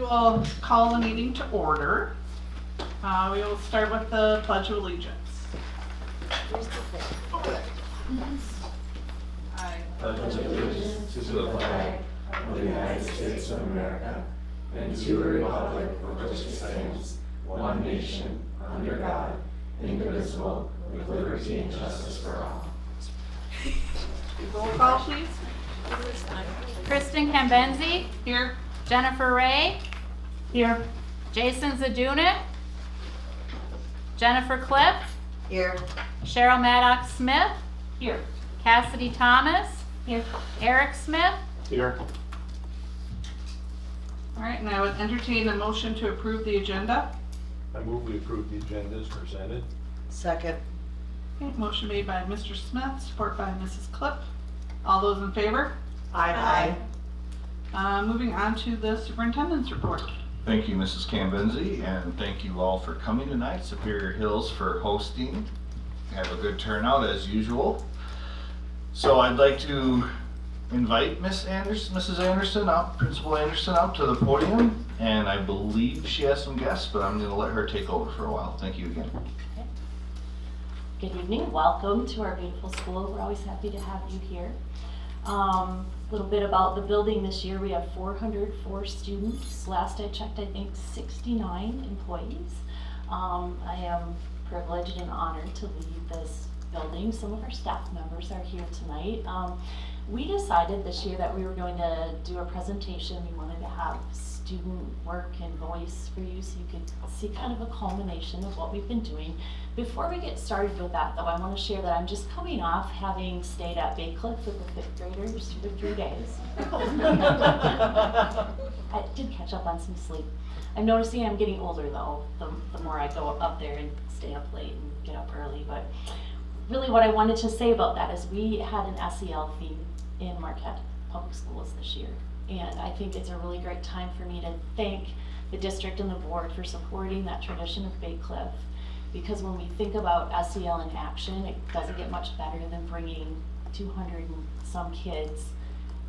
will call the meeting to order. We will start with the Pledge of Allegiance. I pledge allegiance to the flag of the United States of America and to the republic for which it stands, one nation, under God, indivisible, with liberty and justice for all. roll call, please. Kristen Kambenzi, Here. Jennifer Ray, Here. Jason Zadunik, Jennifer Cliff, Here. Cheryl Maddox Smith, Here. Cassidy Thomas, Here. Eric Smith. Here. All right, and I would entertain a motion to approve the agenda. I move we approve the agenda as presented. Second. Okay, motion made by Mr. Smith, support by Mrs. Clip. All those in favor? Aye. Moving on to the superintendent's report. Thank you, Mrs. Kambenzi, and thank you all for coming tonight, Superior Hills for hosting. Have a good turnout as usual. So I'd like to invite Mrs. Anderson out, Principal Anderson out to the podium, and I believe she has some guests, but I'm gonna let her take over for a while. Thank you again. Good evening, welcome to our beautiful school. We're always happy to have you here. A little bit about the building this year. We have 404 students. Last I checked, I think 69 employees. I am privileged and honored to lead this building. Some of our staff members are here tonight. We decided this year that we were going to do a presentation. We wanted to have student work and voice for you so you could see kind of a culmination of what we've been doing. Before we get started with that though, I want to share that I'm just coming off having stayed at Bay Cliff with the 5th graders for 3 days. I did catch up on some sleep. I'm noticing I'm getting older though, the more I go up there and stay up late and get up early. But really what I wanted to say about that is we had an SEL theme in Marquette Public Schools this year. And I think it's a really great time for me to thank the district and the board for supporting that tradition of Bay Cliff. Because when we think about SEL in action, it doesn't get much better than bringing 200 and some kids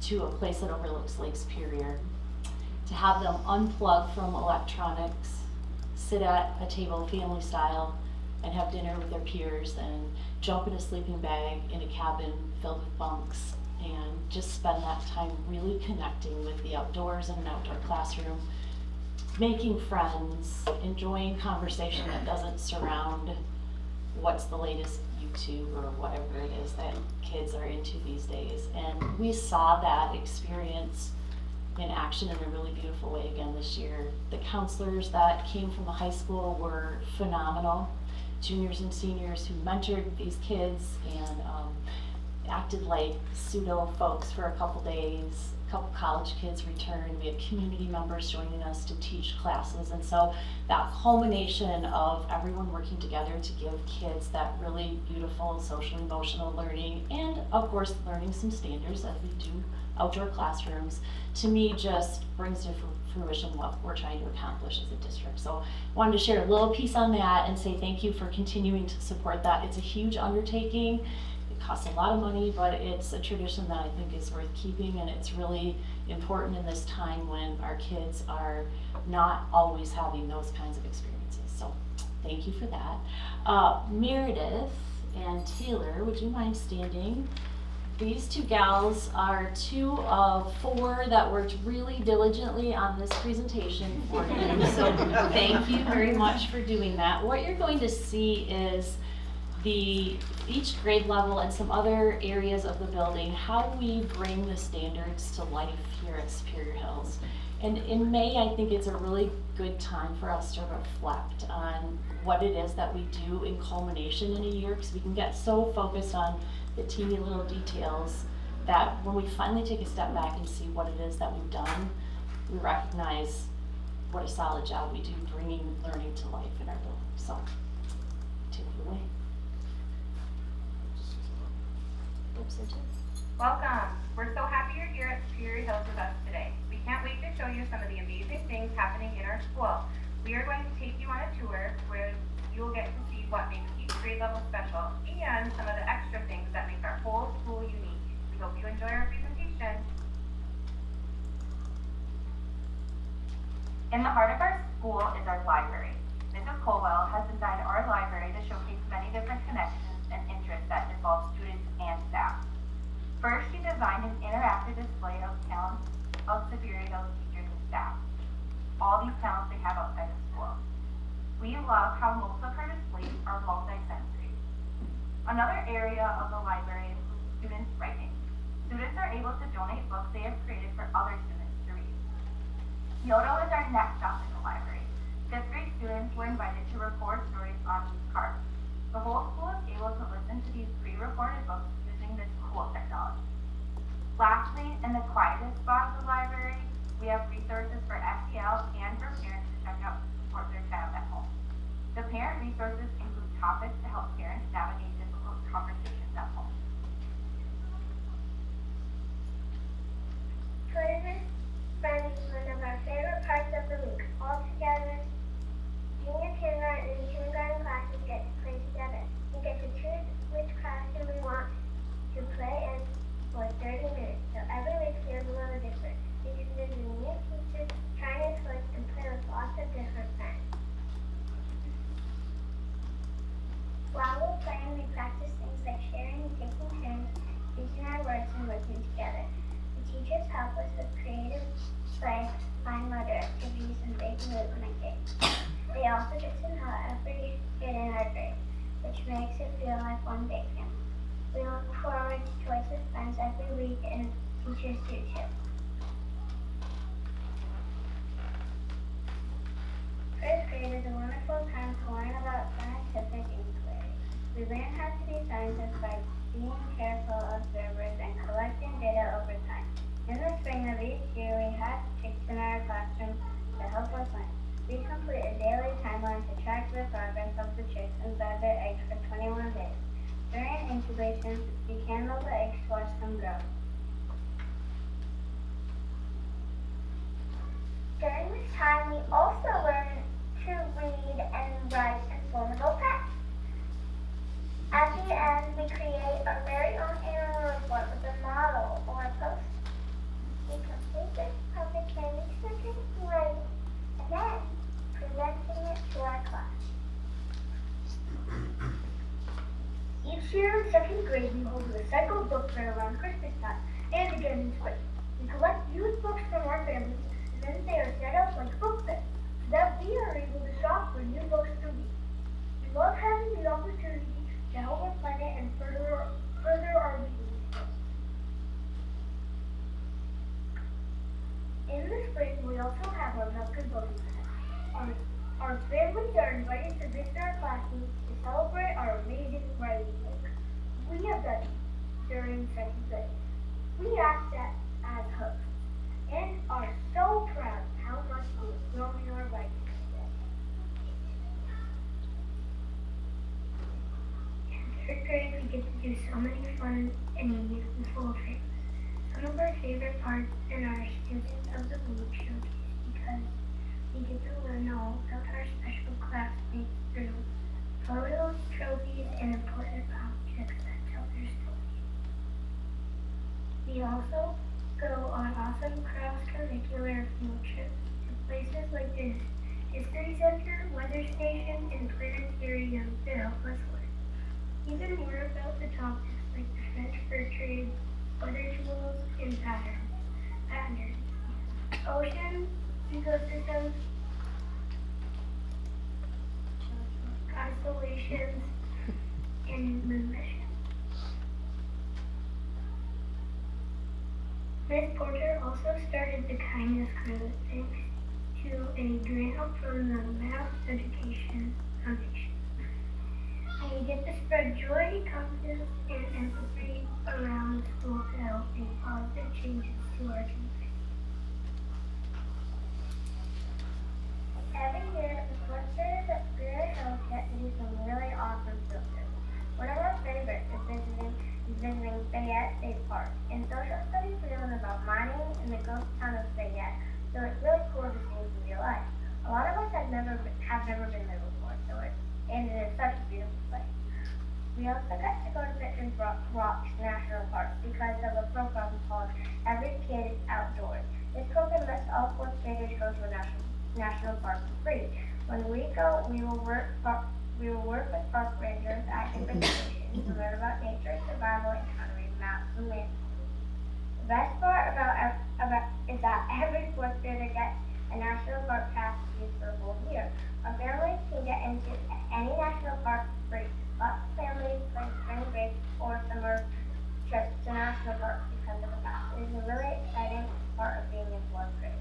to a place that overlooks Lake Superior. To have them unplug from electronics, sit at a table family style, and have dinner with their peers, and jump in a sleeping bag in a cabin filled with bunks, and just spend that time really connecting with the outdoors in an outdoor classroom, making friends, enjoying conversation that doesn't surround what's the latest YouTube or whatever it is that kids are into these days. And we saw that experience in action in a really beautiful way again this year. The counselors that came from the high school were phenomenal. Juniors and seniors who mentored these kids and acted like pseudo folks for a couple days. A couple college kids returned. We had community members joining us to teach classes. And so that culmination of everyone working together to give kids that really beautiful social emotional learning, and of course learning some standards as we do outdoor classrooms, to me just brings to fruition what we're trying to accomplish as a district. So I wanted to share a little piece on that and say thank you for continuing to support that. It's a huge undertaking. It costs a lot of money, but it's a tradition that I think is worth keeping, and it's really important in this time when our kids are not always having those kinds of experiences. So thank you for that. Meredith and Taylor, would you mind standing? These two gals are 2 of 4 that worked really diligently on this presentation for you. So thank you very much for doing that. What you're going to see is each grade level and some other areas of the building, how we bring the standards to life here at Superior Hills. And in May, I think it's a really good time for us to reflect on what it is that we do in culmination in a year, because we can get so focused on the teeny little details that when we finally take a step back and see what it is that we've done, we recognize what a solid job we do bringing learning to life in our building. So, take it away. Welcome. We're so happy you're here at Superior Hills with us today. We can't wait to show you some of the amazing things happening in our school. We are going to take you on a tour where you will get to see what makes each grade level special and some of the extra things that make our whole school unique. We hope you enjoy our presentation. In the heart of our school is our library. Mrs. Colwell has designed our library to showcase many different connections and interests that involve students and staff. First, she designed an interactive display of talents of Superior Hills teachers and staff. All these talents they have outside of school. We love how most of her displays are multi-sensory. Another area of the library includes students' writing. Students are able to donate books they have created for other students to read. Kyoto is our next stop in the library. Fifth grade students were invited to record stories on these cards. The whole school is able to listen to these pre-recorded books using this cool technology. Lastly, in the quietest spot of the library, we have resources for SEL and for parents to check out to support their child at home. The parent resources include topics to help parents navigate difficult conversations at home. Tournament fun is one of our favorite parts of the week. All together, junior kindergarten and kindergarten classes get to play together. We get to choose which classroom we want to play in for 30 minutes, so every week feels a little different. Because there's a new teacher trying to switch and play with lots of different friends. While we're playing, we practice things like sharing and taking turns, using our words and working together. The teachers help us with creative play, fine motor activities, and making it when I game. They also get to know every kid in our grade, which makes it feel like one big family. We look forward to Choice with Friends every week, and teachers do too. First grade is a wonderful time to learn about scientific inquiry. We learn how to be scientists by being careful observers and collecting data over time. In the spring of each year, we have chicks in our classroom to help us learn. We complete a daily timeline to track the progress of the chicks inside their eggs for 21 days. During incubation, we candle the eggs to watch them grow. During this time, we also learn to read and write informative text. At the end, we create our very own annual report with a model or a post. We complete this project by researching and writing, and then presenting it to our class. Each year in second grade, we hold a cycle book fair around Christmas time and again in spring. We collect used books from our families, and then they are set up like book fairs, so that we are able to shop for new books to read. We love having the opportunity to help our planet and further our reading skills. In the spring, we also have our milk and boating event. Our families are invited to visit our classrooms to celebrate our amazing writing work. We have done it during second grade. We act as hosts and are so proud of how much we have grown in our writing skills. In third grade, we get to do so many fun and meaningful things. Some of our favorite parts in our Students of the Week showcase because we get to learn all about our special classmates through photos, trophies, and important objects that tell their stories. We also go on awesome cross-curricular field trips to places like the History Center, Weather Station, and Planetarium to help us learn even more about the topics like the French fur trade, weather tools, and patterns, oceans, ecosystems, constellations, and moon missions. Miss Porter also started the Kindness Cruise thanks to a grant from the Math Education Foundation. And we get to spread joy, confidence, and empathy around the school to help make positive changes to our community. Every year, the clusters at Superior Hills get to do some really awesome field trips. One of our favorites is visiting Fayette State Park. In social studies, we learn about mining in the ghost town of Fayette, so it's really cool to see in real life. A lot of us have never been there before, and it is such a beautiful place. We also got to go to Veterans Rocks National Park because of a program called Every Kid Outdoors. This program lets all fourth graders go to a national National Park for free. When we go, we will work with park rangers at different stations to learn about nature, survival, and how to read maps and landscapes. The best part is that every fourth grader gets a national park pass to use for a whole year. Our families can get into any national park for free. Lots of families plan spring break or summer trips to national parks because of the pass. It is a really exciting part of being in fourth grade.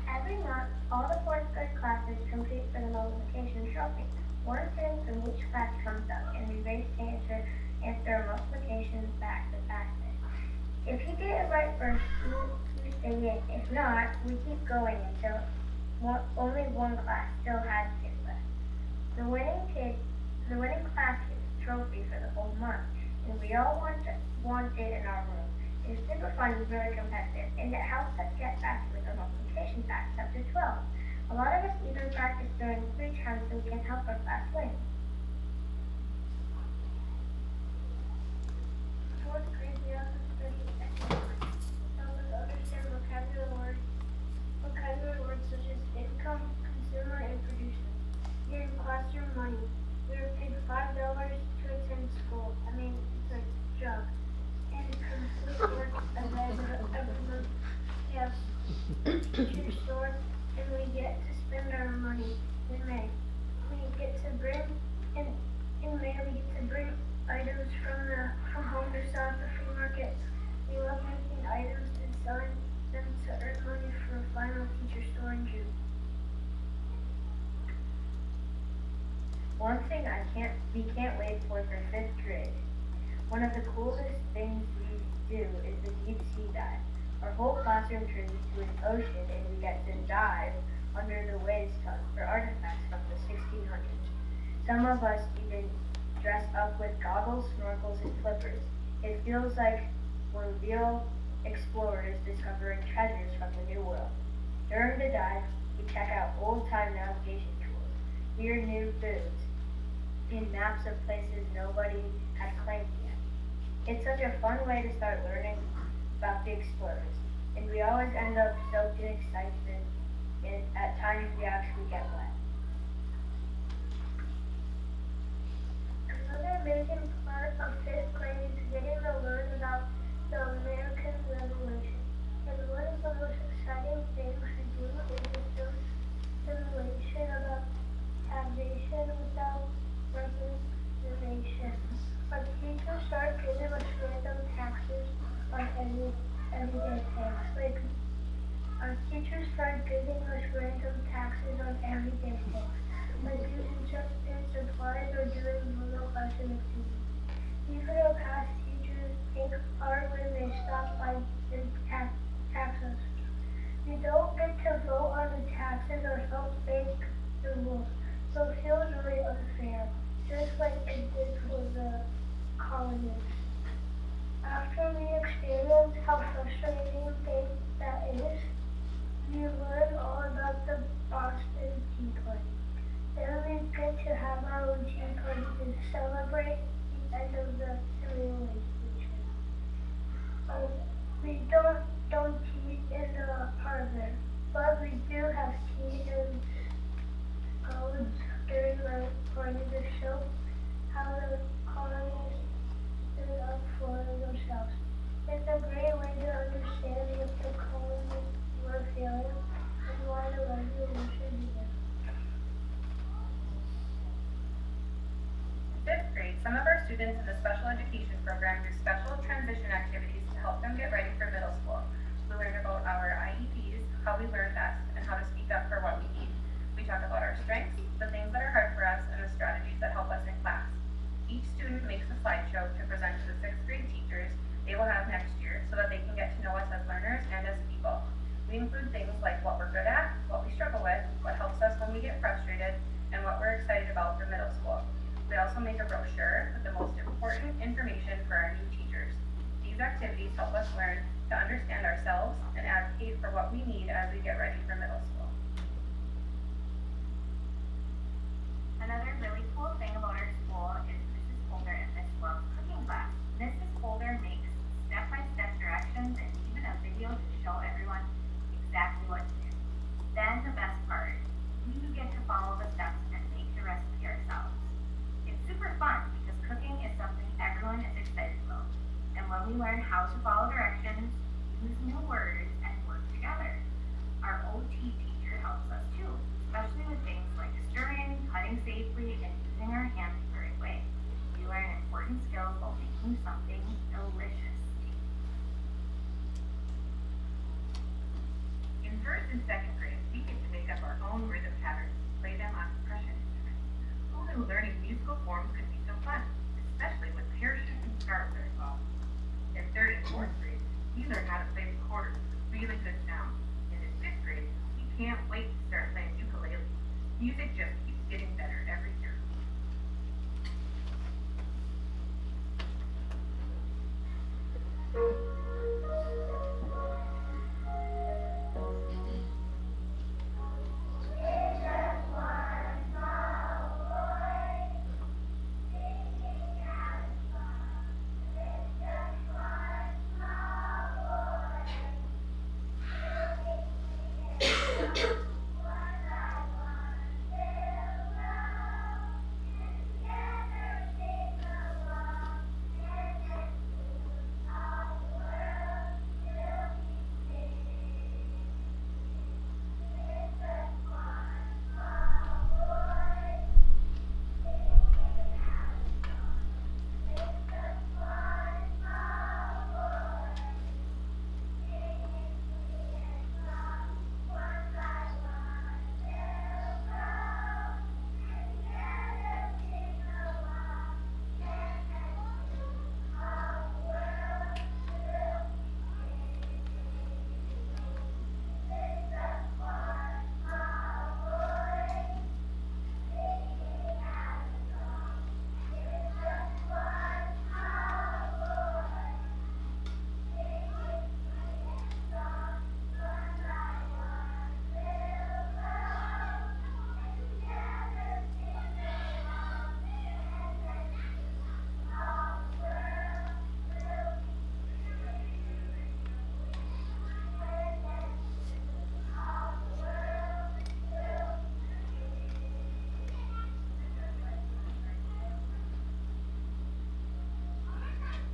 Every month, all the fourth grade classes compete for the multiplication trophy. One student from each class comes up and we race to answer a multiplication fact the fastest. If you get it right first, you stay in. If not, we keep going until only one class still has it left. The winning class gets a trophy for the whole month, and we all want it in our room. It's super fun and really competitive, and it helps us get faster with our multiplication facts up to 12. A lot of us even practice during free time so we can help our class win. Fourth grade, we also study economics. Help us understand vocabulary words such as income, consumer, and producer. Here in classroom money, we are paid $5 to attend school. It's a job. And complete work at the end of every month. We have teacher store, and we get to spend our money in May. We get to bring items from home to sell at the flea market. We love making items and selling them to earn money for a final teacher store in June. One thing we can't wait for 5th grade. One of the coolest things we do is the deep sea dive. Our whole classroom turns into an ocean and we get to dive under the waves for artifacts from the 1600s. Some of us even dress up with goggles, snorkels, and flippers. It feels like we're real explorers discovering treasures from the New World. During the dive, we check out old-time navigation tools, weird new foods, and maps of places nobody had claimed yet. It's such a fun way to start learning about the explorers, and we always end up soaked in excitement, and at times we actually get wet. Another amazing part of 5th grade is getting to learn about the American Revolution. And one of the most exciting things we do is the simulation about taxation without representation. Our teachers start giving us random taxes on everyday things. Like using substance supplies or doing mono-classroom activities. Even our past teachers take part when they stop by and tax us. We don't get to vote on the taxes or help make the rules, so it feels really unfair, just like it did for the colonists. After we experience how frustrating that is, we learn all about the Boston Tea Party. Then we get to have our own tea party to celebrate the end of the simulation. We don't tea in the parlor, but we do have tea in college during the party to show how the colonists stood up for themselves. It's a great way to understand what the colonists were feeling and why the revolution began. In 5th grade, some of our students in the special education program do special transition activities to help them get ready for middle school. We learn about our IEPs, how we learn best, and how to speak up for what we need. We talk about our strengths, the things that are hard for us, and the strategies that help us in class. Each student makes a slideshow to present to the 6th grade teachers they will have next year so that they can get to know us as learners and as people. We include things like what we're good at, what we struggle with, what helps us when we get frustrated, and what we're excited about for middle school. We also make a brochure with the most important information for our new teachers. These activities help us learn to understand ourselves and advocate for what we need as we get ready for middle school. Another really cool thing about our school is Mrs. Holder and Miss Love's cooking class. Mrs. Holder makes step-by-step directions and even a video to show everyone everyone exactly what to do. Then the best part, we get to follow the steps and make the recipe ourselves. It's super fun because cooking is something everyone is excited about. And when we learn how to follow directions, use new words, and work together, our OT teacher helps us too, especially with things like stirring, cutting safely, and using our hands the right way. We learn important skills while making something delicious. In first and second grade, we get to make up our own rhythm patterns, play them on percussion instruments. Who knew learning musical forms could be so fun, especially with parachutes and scarves are involved. In third and fourth grade, we learn how to play the quarters with really good sound. And in fifth grade, we can't wait to start playing ukulele. Music just keeps getting better every year.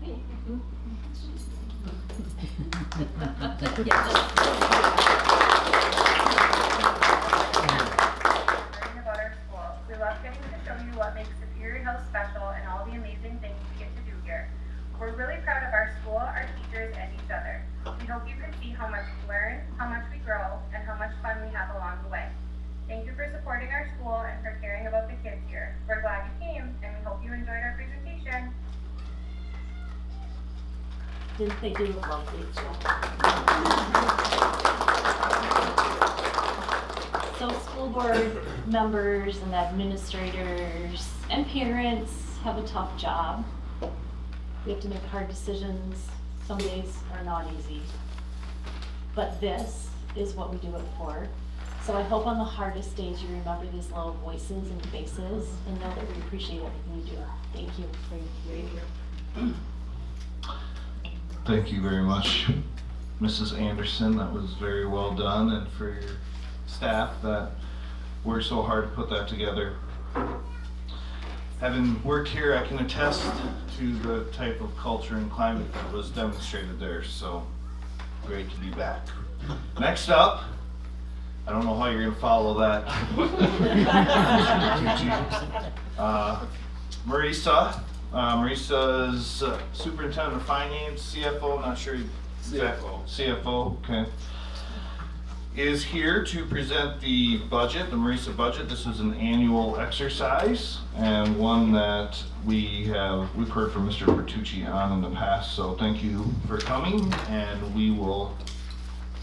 Learning about our school. We love getting to show you what makes Superior Hills special and all the amazing things we get to do here. We're really proud of our school, our teachers, and each other. We hope you can see how much we learn, how much we grow, and how much fun we have along the way. Thank you for supporting our school and for caring about the kids here. We're glad you came, and we hope you enjoyed our presentation. Didn't they do a lovely job? So school board members and administrators and parents have a tough job. We have to make hard decisions. Some days are not easy. But this is what we do it for. So I hope on the hardest days you remember these little voices and faces and know that we appreciate everything you do. Thank you for being here. Thank you very much, Mrs. Anderson. That was very well done, and for your staff that worked so hard to put that together. Having worked here, I can attest to the type of culture and climate that was demonstrated there, so great to be back. Next up, I don't know how you're gonna follow that. Marisa. Marisa's Superintendent of Finance, CFO, not sure. CFO, okay. Is here to present the budget, the Marisa budget. This is an annual exercise and one that we've heard from Mr. Bertucci on in the past, so thank you for coming, and we will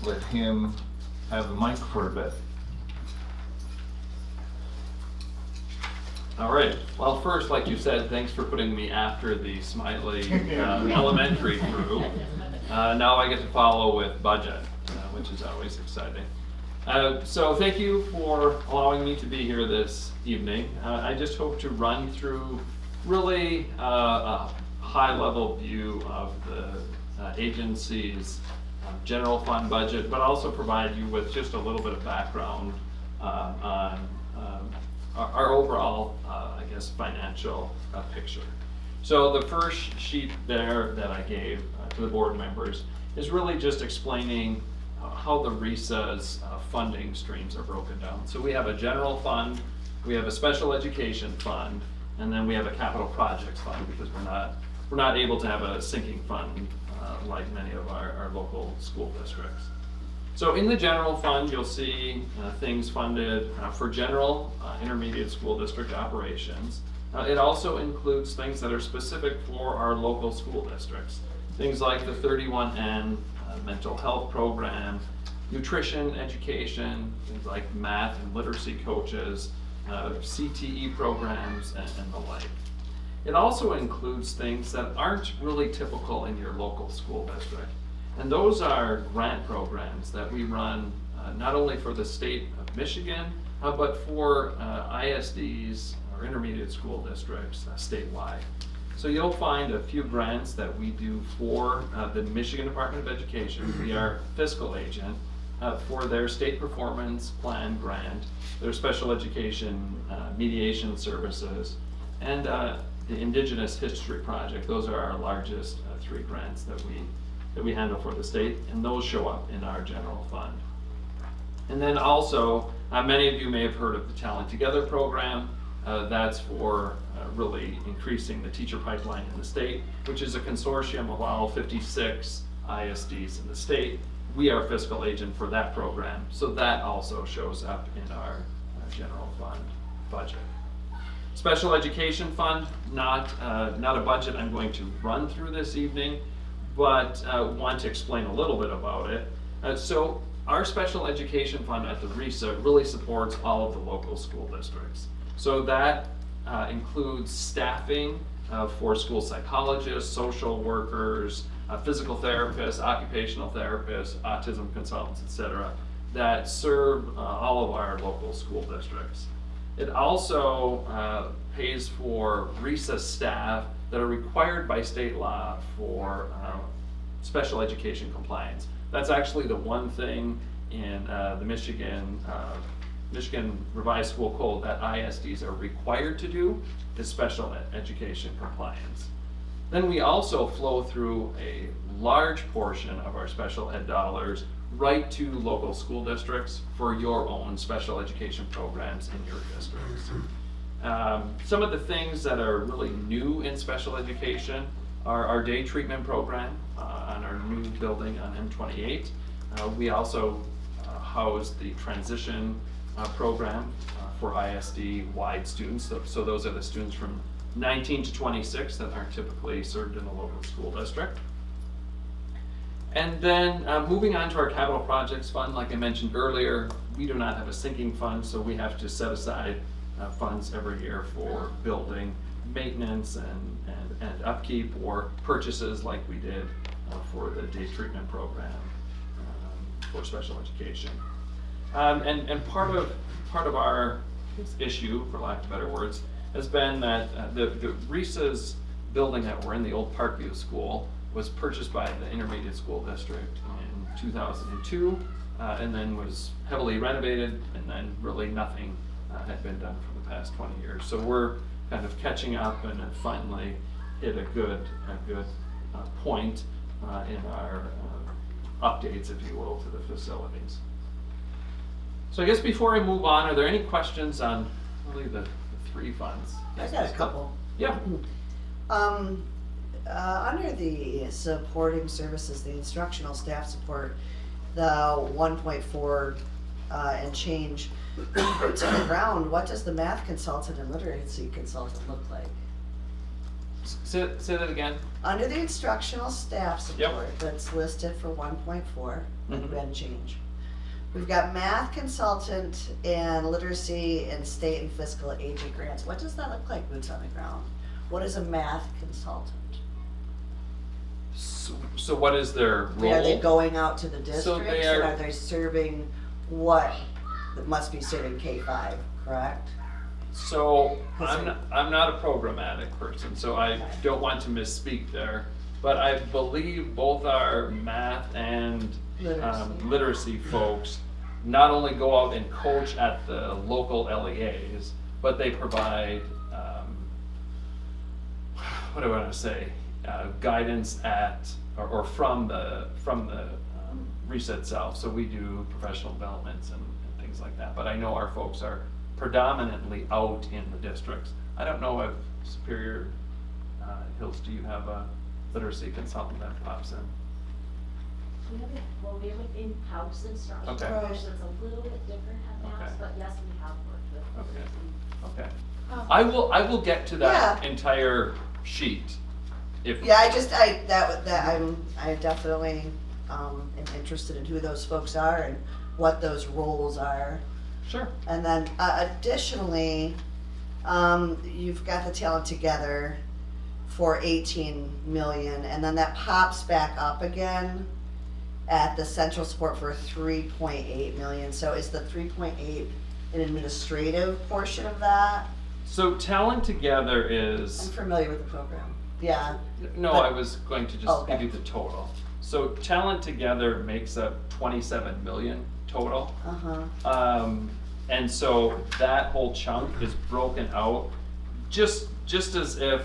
let him have the mic for a bit. All right. Well, first, like you said, thanks for putting me after the Smiley elementary crew. Now I get to follow with budget, which is always exciting. So thank you for allowing me to be here this evening. I just hope to run through really a high-level view of the agency's general fund budget, but also provide you with just a little bit of background on our overall, I guess, financial picture. So the first sheet there that I gave to the board members is really just explaining how the RESA's funding streams are broken down. So we have a general fund, we have a special education fund, and then we have a capital projects fund because we're not able to have a sinking fund like many of our local school districts. So in the general fund, you'll see things funded for general intermediate school district operations. It also includes things that are specific for our local school districts. Things like the 31N mental health program, nutrition education, things like math and literacy coaches, CTE programs, and the like. It also includes things that aren't really typical in your local school district. And those are grant programs that we run not only for the state of Michigan, but for ISDs or intermediate school districts statewide. So you'll find a few grants that we do for the Michigan Department of Education. We are fiscal agent for their state performance plan grant, their special education mediation services, and the Indigenous History Project. Those are our largest three grants that we handle for the state, and those show up in our general fund. And then also, many of you may have heard of the Talent Together program. That's for really increasing the teacher pipeline in the state, which is a consortium of all 56 ISDs in the state. We are fiscal agent for that program, so that also shows up in our general fund budget. Special education fund, not a budget I'm going to run through this evening, but want to explain a little bit about it. So our special education fund at the RESA really supports all of the local school districts. So that includes staffing for school psychologists, social workers, physical therapists, occupational therapists, autism consultants, etc., that serve all of our local school districts. It also pays for RESA staff that are required by state law for special education compliance. That's actually the one thing in the Michigan Revised School Code that ISDs are required to do is special education compliance. Then we also flow through a large portion of our special ed dollars right to local school districts for your own special education programs in your districts. Some of the things that are really new in special education are our day treatment program on our new building on M28. We also house the transition program for ISD-wide students. So those are the students from 19 to 26 that aren't typically served in a local school district. And then moving on to our capital projects fund, like I mentioned earlier, we do not have a sinking fund, so we have to set aside funds every year for building maintenance and upkeep, or purchases like we did for the day treatment program for special education. And part of our issue, for lack of better words, has been that the RESA's building that we're in, the old Parkview School, was purchased by the Intermediate School District in 2002, and then was heavily renovated, and then really nothing had been done for the past 20 years. So we're kind of catching up and have finally hit a good point in our updates, if you will, to the facilities. So I guess before I move on, are there any questions on really the three funds? I got a couple. Yeah. Under the supporting services, the instructional staff support, the 1.4 and change, boots on the ground, what does the math consultant and literacy consultant look like? Say that again. Under the instructional staff support that's listed for 1.4 and change, we've got math consultant and literacy and state and fiscal agent grants. What does that look like, boots on the ground? What is a math consultant? So what is their role? Are they going out to the districts, So they and are- are they serving what that must be serving K-5, correct? So I'm not a programmatic person, so I don't want to misspeak there. But I believe both our math and literacy folks not only go out and coach at the local LEAs, but they provide, what do I want to say, guidance at, or from the RISA itself. So we do professional developments and things like that. But I know our folks are predominantly out in the districts. I don't know if Superior Hills, do you have a literacy consultant that pops in? We have it, well, we have it in-house instruction, Okay. so it's a little bit different at Mass, Okay. but yes, we have worked with Okay. literacy. Okay. I will get to that Yeah. entire sheet. If Yeah, I definitely, am interested in who those folks are and what those roles are. Sure. And then additionally, you've got the Talent Together for 18 million, and then that pops back up again at the central support for 3.8 million. So is the 3.8 an administrative portion of that? So Talent Together I'm is, familiar with the program. Yeah. no, but- I was going to just Okay. give you the total. So Talent Together makes up 27 million total. Uh-huh. And so that whole chunk is broken out, just as if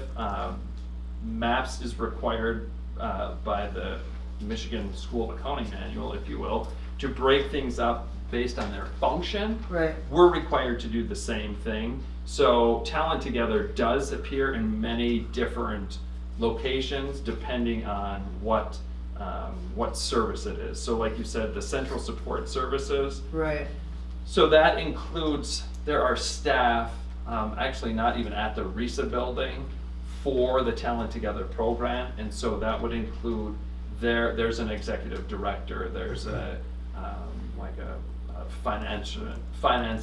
MAPS is required by the Michigan School of Accounting Manual, if you will, to break things up based on their function. Right. We're required to do the same thing. So Talent Together does appear in many different locations depending on what service it is. So like you said, the central support services. Right. So that includes, there are staff, actually not even at the RISA building, for the Talent Together program. And so that would include, there's an executive director, there's a finance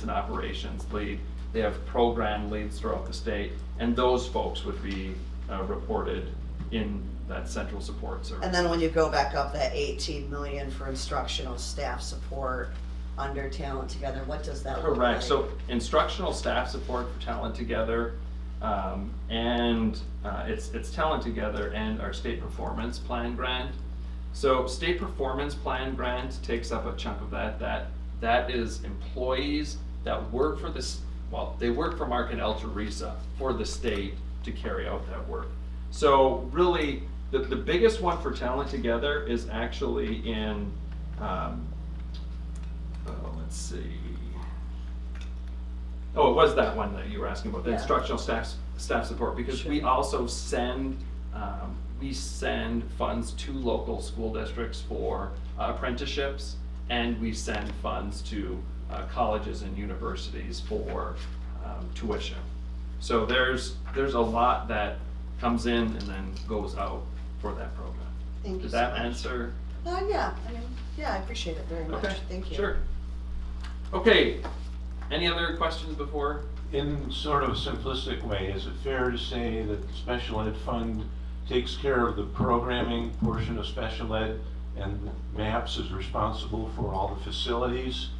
and operations lead. They have program leads throughout the state, and those folks would be reported in that central support service. And then when you go back up that 18 million for instructional staff support under Talent Together, what does that look like? Correct. So instructional staff support for Talent Together, and it's Talent Together and our state performance plan grant. So state performance plan grant takes up a chunk of that. That is employees that work for this. Well, they work for Mark and Elter RISA for the state to carry out that work. So really, the biggest one for Talent Together is actually in, let's see. Oh, it was that one that you were asking about, the Yeah. instructional staff support, because we also send funds to local school districts for apprenticeships, and we send funds to colleges and universities for tuition. So there's a lot that comes in and then goes out for that program. Thank you Did so that much. answer? Yeah, I appreciate it very much. Okay, Thank you. sure. Okay, any other questions before? In sort of a simplistic way, is it fair to say that the special ed fund takes care of the programming portion of special ed, and MAPS is responsible for all the facilities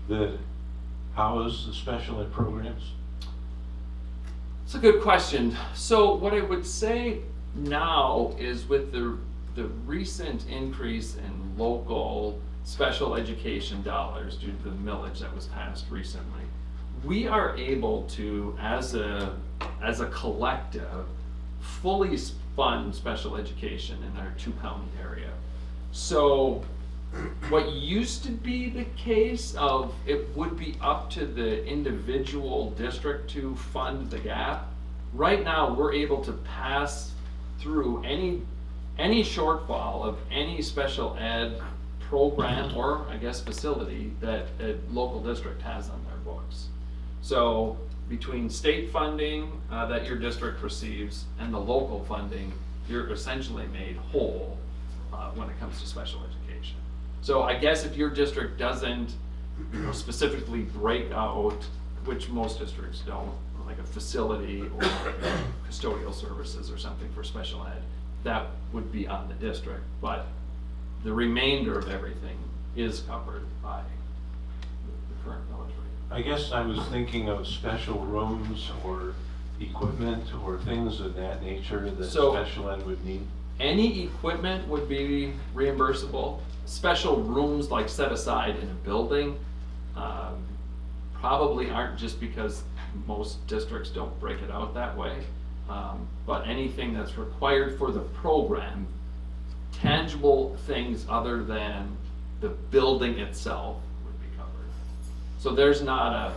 that house the special ed programs? It's a good question. So what I would say now is with the recent increase in local special education dollars due to the millage that was passed recently, we are able to, as a collective, fully fund special education in our 2-county area. So what used to be the case of it would be up to the individual district to fund the gap, right now we're able to pass through any shortfall of any special ed program or I guess facility that a local district has on their books. So between state funding that your district receives and the local funding, you're essentially made whole when it comes to special education. So I guess if your district doesn't specifically break out, which most districts don't, like a facility or custodial services or something for special ed, that would be on the district. But the remainder of everything is covered by the current millage rate. I guess I was thinking of special rooms or equipment or things of that nature that So- special ed would need. Any equipment would be reimbursable. Special rooms like set aside in a building probably aren't, just because most districts don't break it out that way. But anything that's required for the program, tangible things other than the building itself would be covered. So there's not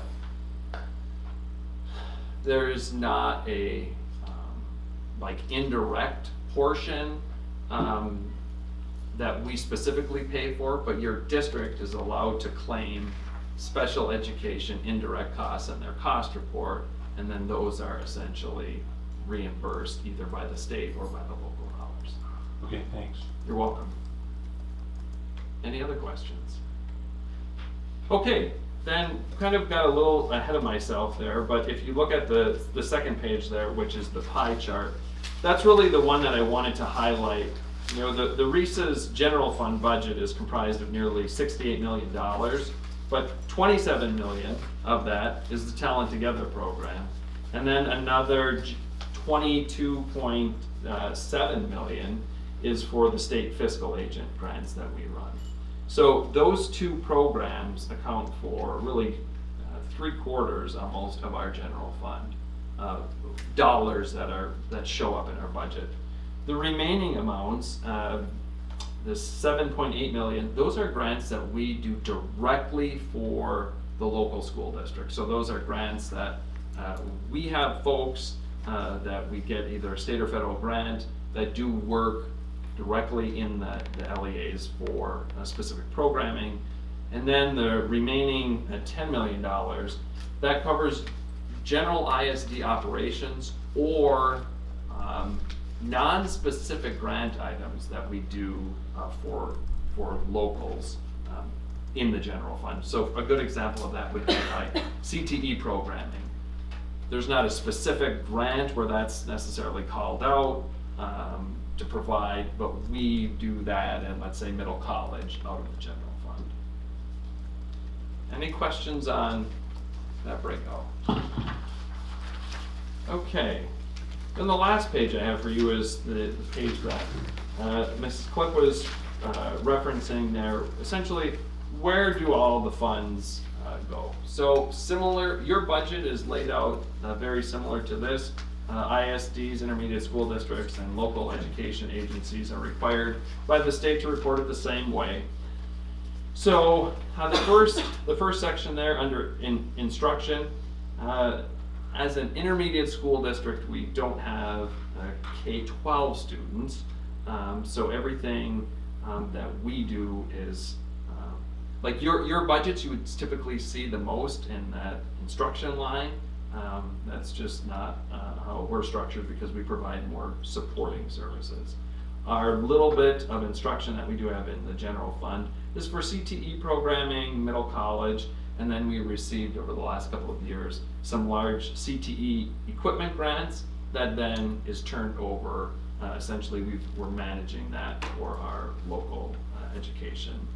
a like indirect portion that we specifically pay for, but your district is allowed to claim special education indirect costs in their cost report, and then those are essentially reimbursed either by the state or by the local dollars. Okay, thanks. You're welcome. Any other questions? Okay, then kind of got a little ahead of myself there, but if you look at the second page there, which is the pie chart, that's really the one that I wanted to highlight. You know, the Reese's general fund budget is comprised of nearly $68 million, but 27 million of that is the Talent Together program. And then another 22.7 million is for the state fiscal agent grants that we run. So those two programs account for really 3/4 almost of our general fund dollars that show up in our budget. The remaining amounts, the 7.8 million, those are grants that we do directly for the local school district. So those are grants that we have folks that we get either a state or federal grant that do work directly in the LEAs for specific programming. And then the remaining $10 million, that covers general ISD operations or non-specific grant items that we do for locals in the general fund. So a good example of that would be like CTE programming. There's not a specific grant where that's necessarily called out to provide, but we do that in, let's say, Middle College out of the general fund. Any questions on that breakout? Okay. Then the last page I have for you is the page that Mrs. Clip was referencing there. Essentially, where do all the funds go? So similar, your budget is laid out very similar to this. ISDs, intermediate school districts, and local education agencies are required by the state to report it the same way. So the first section there under instruction, as an intermediate school district, we don't have K-12 students, so everything that we do is like your budgets you would typically see the most in that instruction line. That's just not how we're structured because we provide more supporting services. Our little bit of instruction that we do have in the general fund is for CTE programming, Middle College, and then we received over the last couple of years some large CTE equipment grants that then is turned over. Essentially, we're managing that for our local education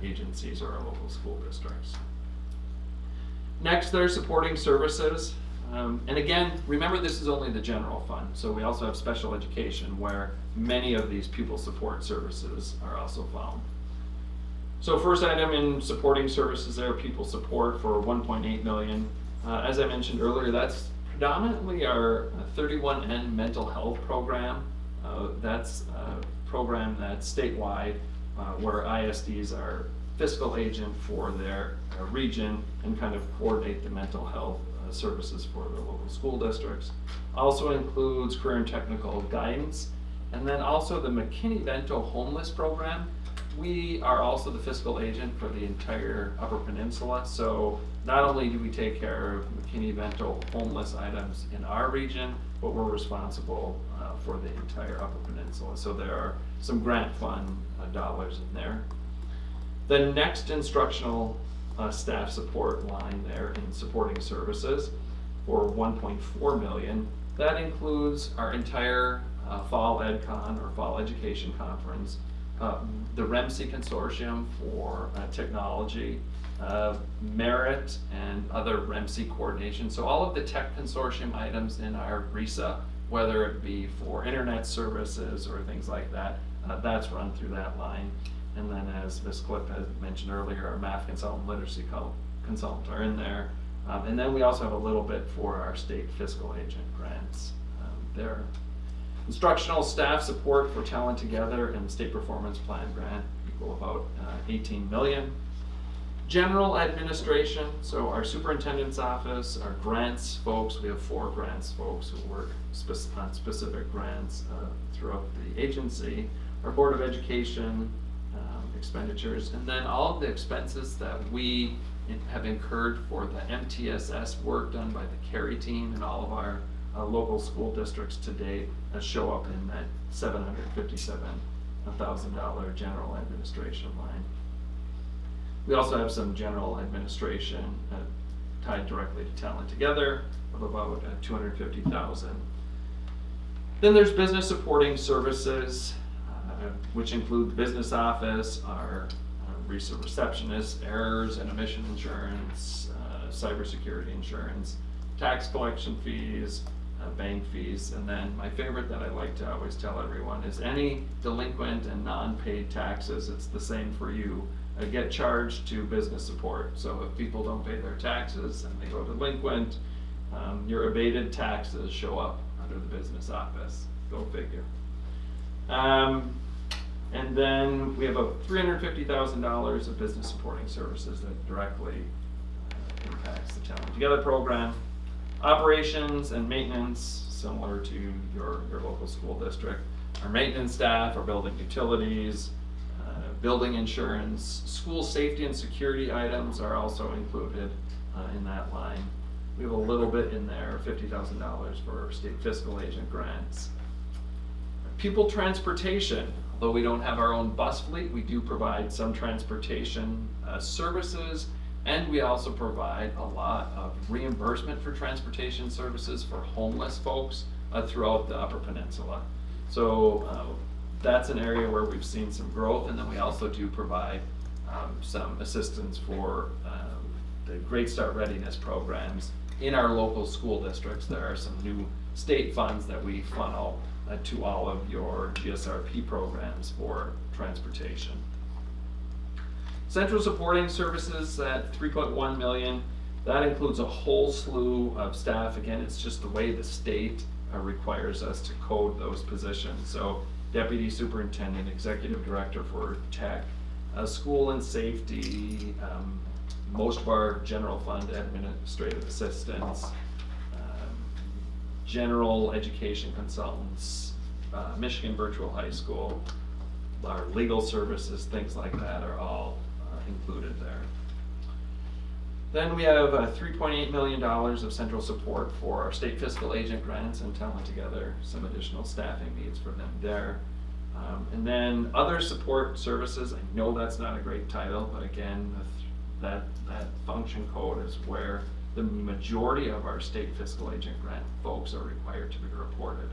agencies or our local school districts. Next, there's supporting services. And again, remember this is only the general fund, so we also have special education where many of these pupil support services are also found. So first item in supporting services there, pupil support for 1.8 million. As I mentioned earlier, that's predominantly our 31N mental health program. That's a program that's statewide where ISDs are fiscal agent for their region and kind of coordinate the mental health services for the local school districts. Also includes career and technical guidance, and then also the McKinney-Vento homeless program. We are also the fiscal agent for the entire Upper Peninsula, so not only do we take care of McKinney-Vento homeless items in our region, but we're responsible for the entire Upper Peninsula. So there are some grant fund dollars in there. The next instructional staff support line there in supporting services for 1.4 million. That includes our entire Fall EdCon or Fall Education Conference, the REMC Consortium for technology, Merit and other REMC coordination. So all of the tech consortium items in our RESA whether it be for internet services or things like that, that's run through that line. And then as Ms. Clip had mentioned earlier, our math consultant, literacy consultant are in there. And then we also have a little bit for our state fiscal agent grants there. Instructional staff support for Talent Together and the State Performance Plan grant equal about 18 million. General administration, so our superintendent's office, our grants folks, we have 4 grants folks who work on specific grants throughout the agency. Our Board of Education expenditures, and then all of the expenses that we have incurred for the MTSS work done by the CARI team and all of our local school districts to date show up in that $757,000 general administration line. We also have some general administration tied directly to Talent Together of about $250,000. Then there's business supporting services, which include the business office, our receptionist, errors and omission insurance, cybersecurity insurance, tax collection fees, bank fees, and then my favorite that I like to always tell everyone is any delinquent and non-paid taxes, it's the same for you, get charged to business support. So if people don't pay their taxes and they go delinquent, your abated taxes show up under the business office. Go figure. And then we have about $350,000 of business supporting services that directly impacts the Talent Together program. Operations and maintenance, similar to your local school district. Our maintenance staff, our building utilities, building insurance, school safety and security items are also included in that line. We have a little bit in there, $50,000 for state fiscal agent grants. Pupil transportation, although we don't have our own bus fleet, we do provide some transportation services, and we also provide a lot of reimbursement for transportation services for homeless folks throughout the Upper Peninsula. So that's an area where we've seen some growth, and then we also do provide some assistance for the Great Start Readiness programs in our local school districts. There are some new state funds that we funnel to all of your GSRP programs for transportation. Central supporting services at 3.1 million. That includes a whole slew of staff. Again, it's just the way the state requires us to code those positions. So deputy superintendent, executive director for tech, school and safety, most of our general fund administrative assistants, general education consultants, Michigan Virtual High School, our legal services, things like that are all included there. Then we have $3.8 million of central support for our state fiscal agent grants and Talent Together, some additional staffing needs for them there. And then other support services, I know that's not a great title, but again, that function code is where the majority of our state fiscal agent grant folks are required to be reported.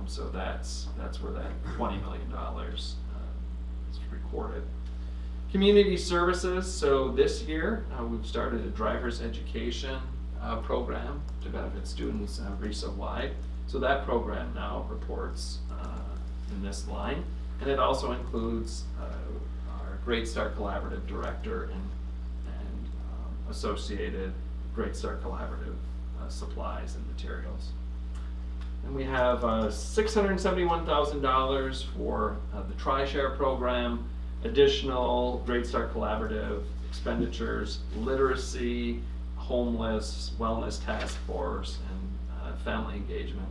So that's where that $20 million is recorded. Community services, so this year we've started a driver's education program to benefit students RESA-wide. So that program now reports in this line, and it also includes our Great Start Collaborative director and associated Great Start Collaborative supplies and materials. And we have $671,000 for the TRI-SHARE program, additional Great Start Collaborative expenditures, literacy, homeless, wellness task force, and family engagement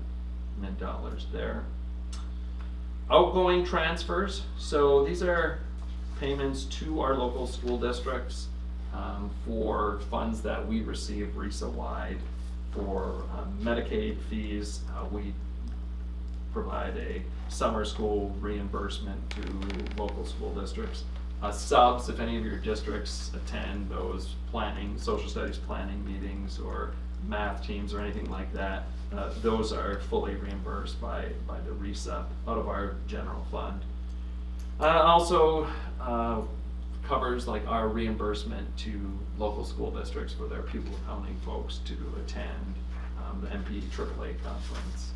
dollars there. Outgoing transfers, so these are payments to our local school districts for funds that we receive RESA-wide. For Medicaid fees, we provide a summer school reimbursement to local school districts. Subs, if any of your districts attend those social studies planning meetings or math teams or anything like that, those are fully reimbursed by the RESA out of our general fund. Also covers like our reimbursement to local school districts for their pupil accounting folks to attend the MPEAAA conference.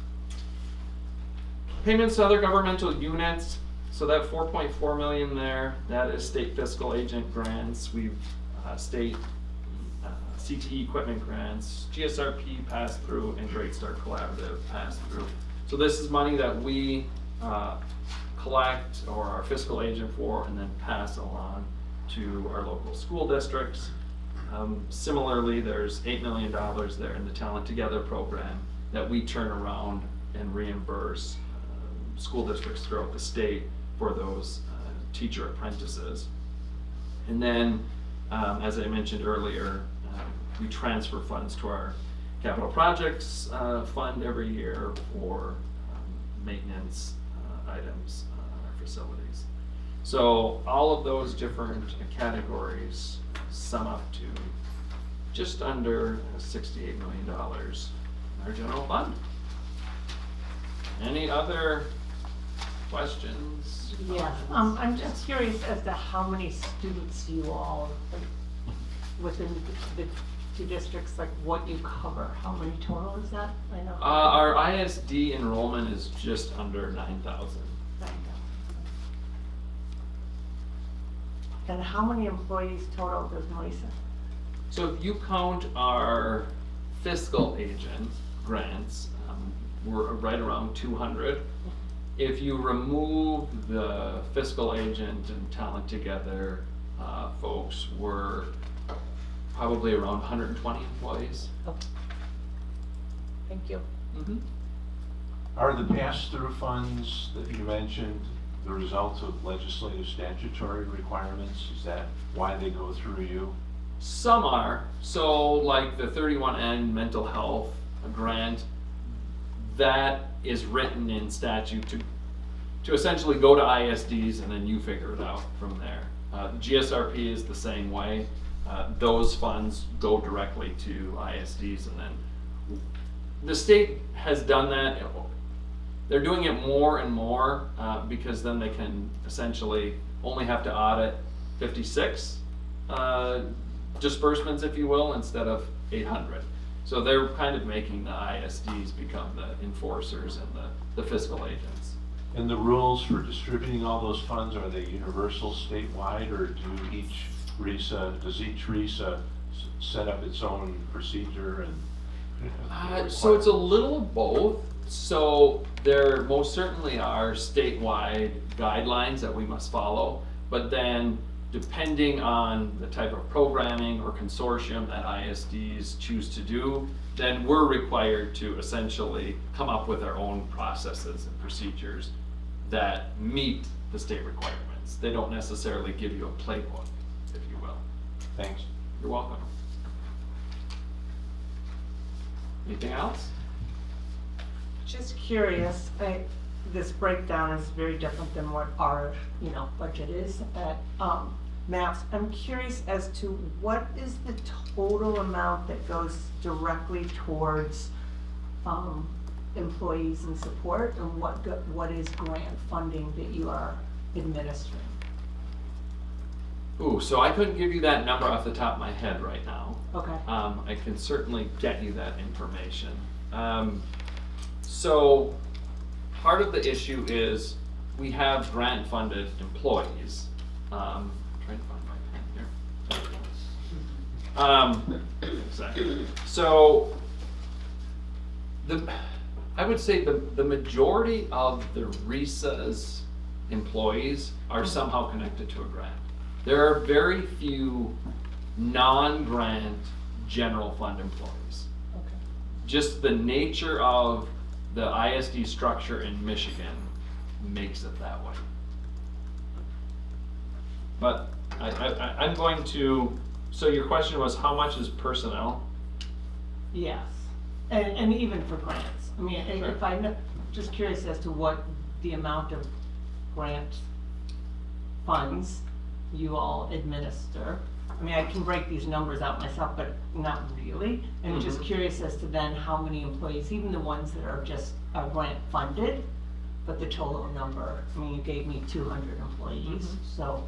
Payments to other governmental units, so that 4.4 million there, that is state fiscal agent grants. We've state CTE equipment grants, GSRP pass through, and Great Start Collaborative pass through. So this is money that we collect or our fiscal agent for and then pass along to our local school districts. Similarly, there's $8 million there in the Talent Together program that we turn around and reimburse school districts throughout the state for those teacher apprentices. And then, as I mentioned earlier, we transfer funds to our capital projects fund every year for maintenance items on our facilities. So all of those different categories sum up to just under $68 million in our general fund. Any other questions? Yeah, I'm just curious as to how many students you all, within the two districts, like what you cover, how many total is that? I know. Our ISD enrollment is just under 9,000. And how many employees total does Melissa? So if you count our fiscal agent grants, we're right around 200. If you remove the fiscal agent and Talent Together folks, we're probably around 120 employees. Okay. Thank you. Mm-hmm. Are the pass-through funds that you mentioned the result of legislative statutory requirements? Is that why they go through you? Some are. So like the 31N mental health grant, that is written in statute to essentially go to ISDs and then you figure it out from there. GSRP is the same way. Those funds go directly to ISDs, and then the state has done that. They're doing it more and more because then they can essentially only have to audit 56 disbursements, if you will, instead of 800. So they're kind of making the ISDs become the enforcers and the fiscal agents. And the rules for distributing all those funds, are they universal statewide, or does each RESA set up its own procedure and So it's a little of both. So there most certainly are statewide guidelines that we must follow, but then depending on the type of programming or consortium that ISDs choose to do, then we're required to essentially come up with our own processes and procedures that meet the state requirements. They don't necessarily give you a playbook, if you will. Thanks. You're welcome. Anything else? Just curious, this breakdown is very different than what our, budget is at, MAPS. I'm curious as to what is the total amount that goes directly towards, employees and support, and what is grant funding that you are administering? Ooh, so I couldn't give you that number off the top of my head right now. Okay. I can certainly get you that information. So part of the issue is we have grant funded employees. I'm trying to find my pen here. Exactly. So I would say the majority of the RESA's employees are somehow connected to a grant. There are very few non-grant general fund employees. Okay. Just the nature of the ISD structure in Michigan makes it that way. But I'm going to, so your question was how much is personnel? Yes, and even for grants. I mean, Sure. if I'm just curious as to what the amount of grant funds you all administer. I mean, I can break these numbers out myself, but not really. And just curious as to then how many employees, even the ones that are just grant funded, but the total number, I mean, you gave me 200 employees, so,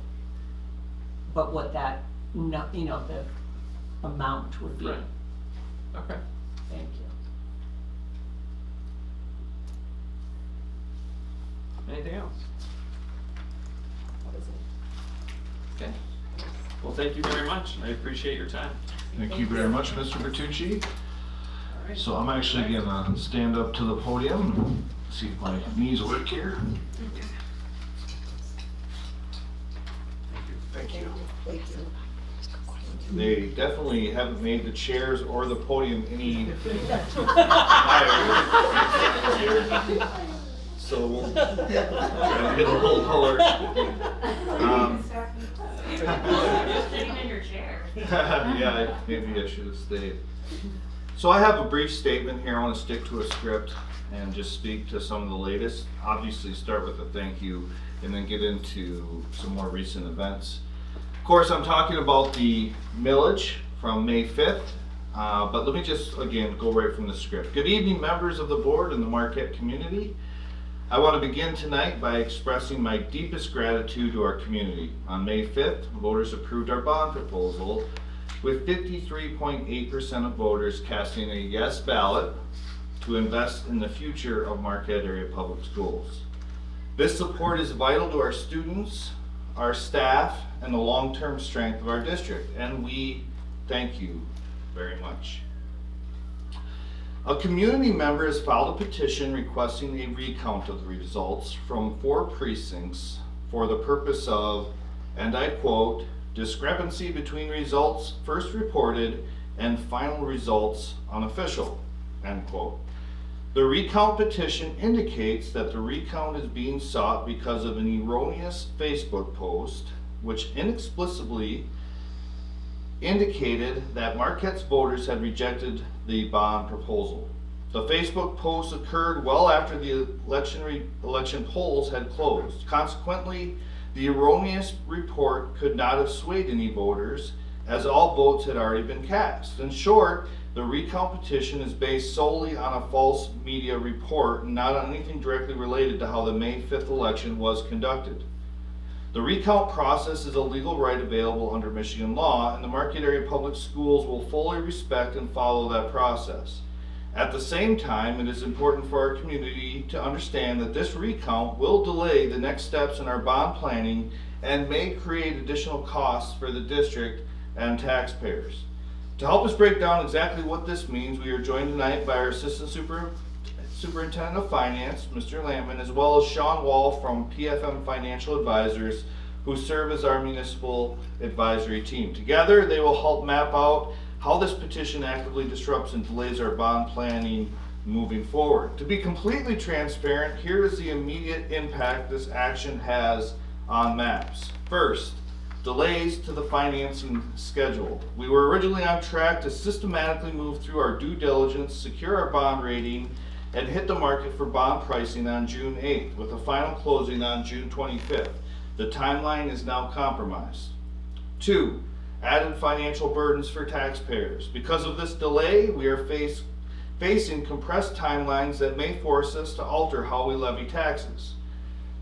but what that, the amount would be. Right. Okay. Thank you. Anything else? Okay. Well, thank you very much. I appreciate your time. Thank you very much, Mr. Bertucci. All right. So I'm actually gonna stand up to the podium and see if my knees work here. Thank you. Thank you. They definitely haven't made the chairs or the podium any higher. So we'll try to get a little lower. Sitting in your chair. Yeah, maybe I should have stayed. So I have a brief statement here. I want to stick to a script and just speak to some of the latest. Obviously start with a thank you and then get into some more recent events. Of course, I'm talking about the millage from May 5th, but let me just, again, go right from the script. Good evening, members of the board and the Marquette community. I want to begin tonight by expressing my deepest gratitude to our community. On May 5th, voters approved our bond proposal with 53.8% of voters casting a yes ballot to invest in the future of Marquette area public schools. This support is vital to our students, our staff, and the long-term strength of our district, and we thank you very much. A community member has filed a petition requesting a recount of the results from 4 precincts for the purpose of, and I quote, discrepancy between results first reported and final results unofficial, end quote. The recount petition indicates that the recount is being sought because of an erroneous Facebook post which inexplicably indicated that Marquette's voters had rejected the bond proposal. The Facebook post occurred well after the election polls had closed. Consequently, the erroneous report could not have swayed any voters, as all votes had already been cast. In short, the recount petition is based solely on a false media report and not on anything directly related to how the May 5th election was conducted. The recount process is a legal right available under Michigan law, and the Marquette area public schools will fully respect and follow that process. At the same time, it is important for our community to understand that this recount will delay the next steps in our bond planning and may create additional costs for the district and taxpayers. To help us break down exactly what this means, we are joined tonight by our Assistant Superintendent of Finance, Mr. Lampman, as well as Sean Wall from PFM Financial Advisors, who serve as our municipal advisory team. Together, they will help map out how this petition actively disrupts and delays our bond planning moving forward. To be completely transparent, here is the immediate impact this action has on MAPS. First, delays to the financing schedule. We were originally on track to systematically move through our due diligence, secure our bond rating, and hit the market for bond pricing on June 8th, with a final closing on June 25th. The timeline is now compromised. 2, added financial burdens for taxpayers. Because of this delay, we are facing compressed timelines that may force us to alter how we levy taxes.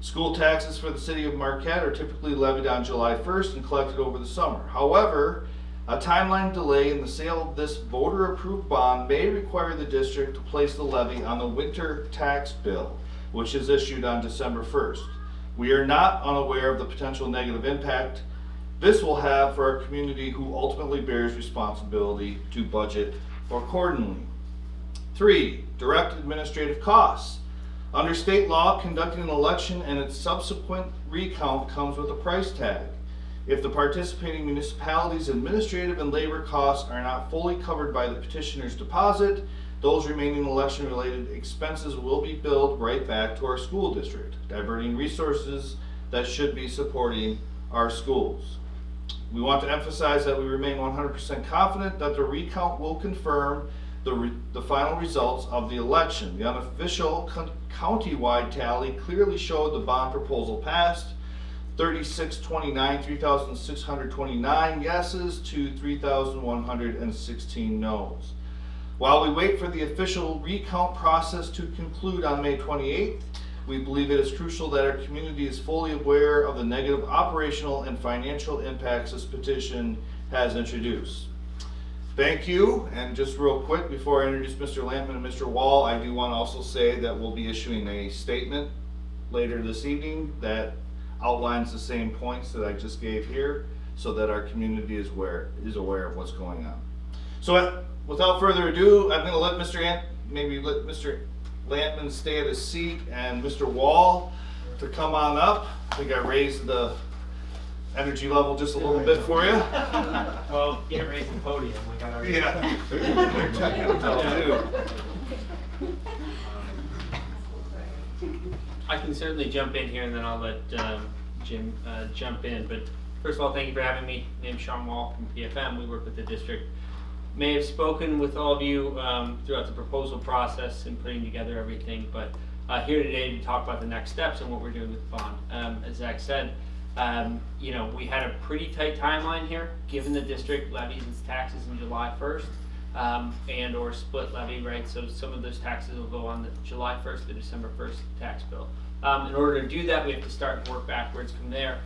School taxes for the city of Marquette are typically levied on July 1st and collected over the summer. However, a timeline delay in the sale of this voter-approved bond may require the district to place the levy on the winter tax bill, which is issued on December 1st. We are not unaware of the potential negative impact this will have for our community, who ultimately bears responsibility to budget accordingly. 3, direct administrative costs. Under state law, conducting an election and its subsequent recount comes with a price tag. If the participating municipalities' administrative and labor costs are not fully covered by the petitioner's deposit, those remaining election-related expenses will be billed right back to our school district, diverting resources that should be supporting our schools. We want to emphasize that we remain 100% confident that the recount will confirm the final results of the election. The unofficial county-wide tally clearly showed the bond proposal passed, 3,629 yeses to 3,116 noes. While we wait for the official recount process to conclude on May 28th, we believe it is crucial that our community is fully aware of the negative operational and financial impacts this petition has introduced. Thank you, and just real quick before I introduce Mr. Lampman and Mr. Wall, I do want to also say that we'll be issuing a statement later this evening that outlines the same points that I just gave here, so that our community is aware of what's going on. So without further ado, I'm gonna let Mr. Lampman stay at his seat, and Mr. Wall to come on up. I think I raised the energy level just a little bit for you. Well, get raised the podium, like I already. Yeah. I can certainly jump in here and then I'll let Jim jump in, but first of all, thank you for having me. My name's Sean Wall from PFM. We work with the district. May have spoken with all of you throughout the proposal process and putting together everything, but here today to talk about the next steps and what we're doing with the bond. As Zach said, you know, we had a pretty tight timeline here, given the district levies its taxes in July 1st, and or split levy, right? So some of those taxes will go on the July 1st to December 1st tax bill. In order to do that, we have to start and work backwards from there.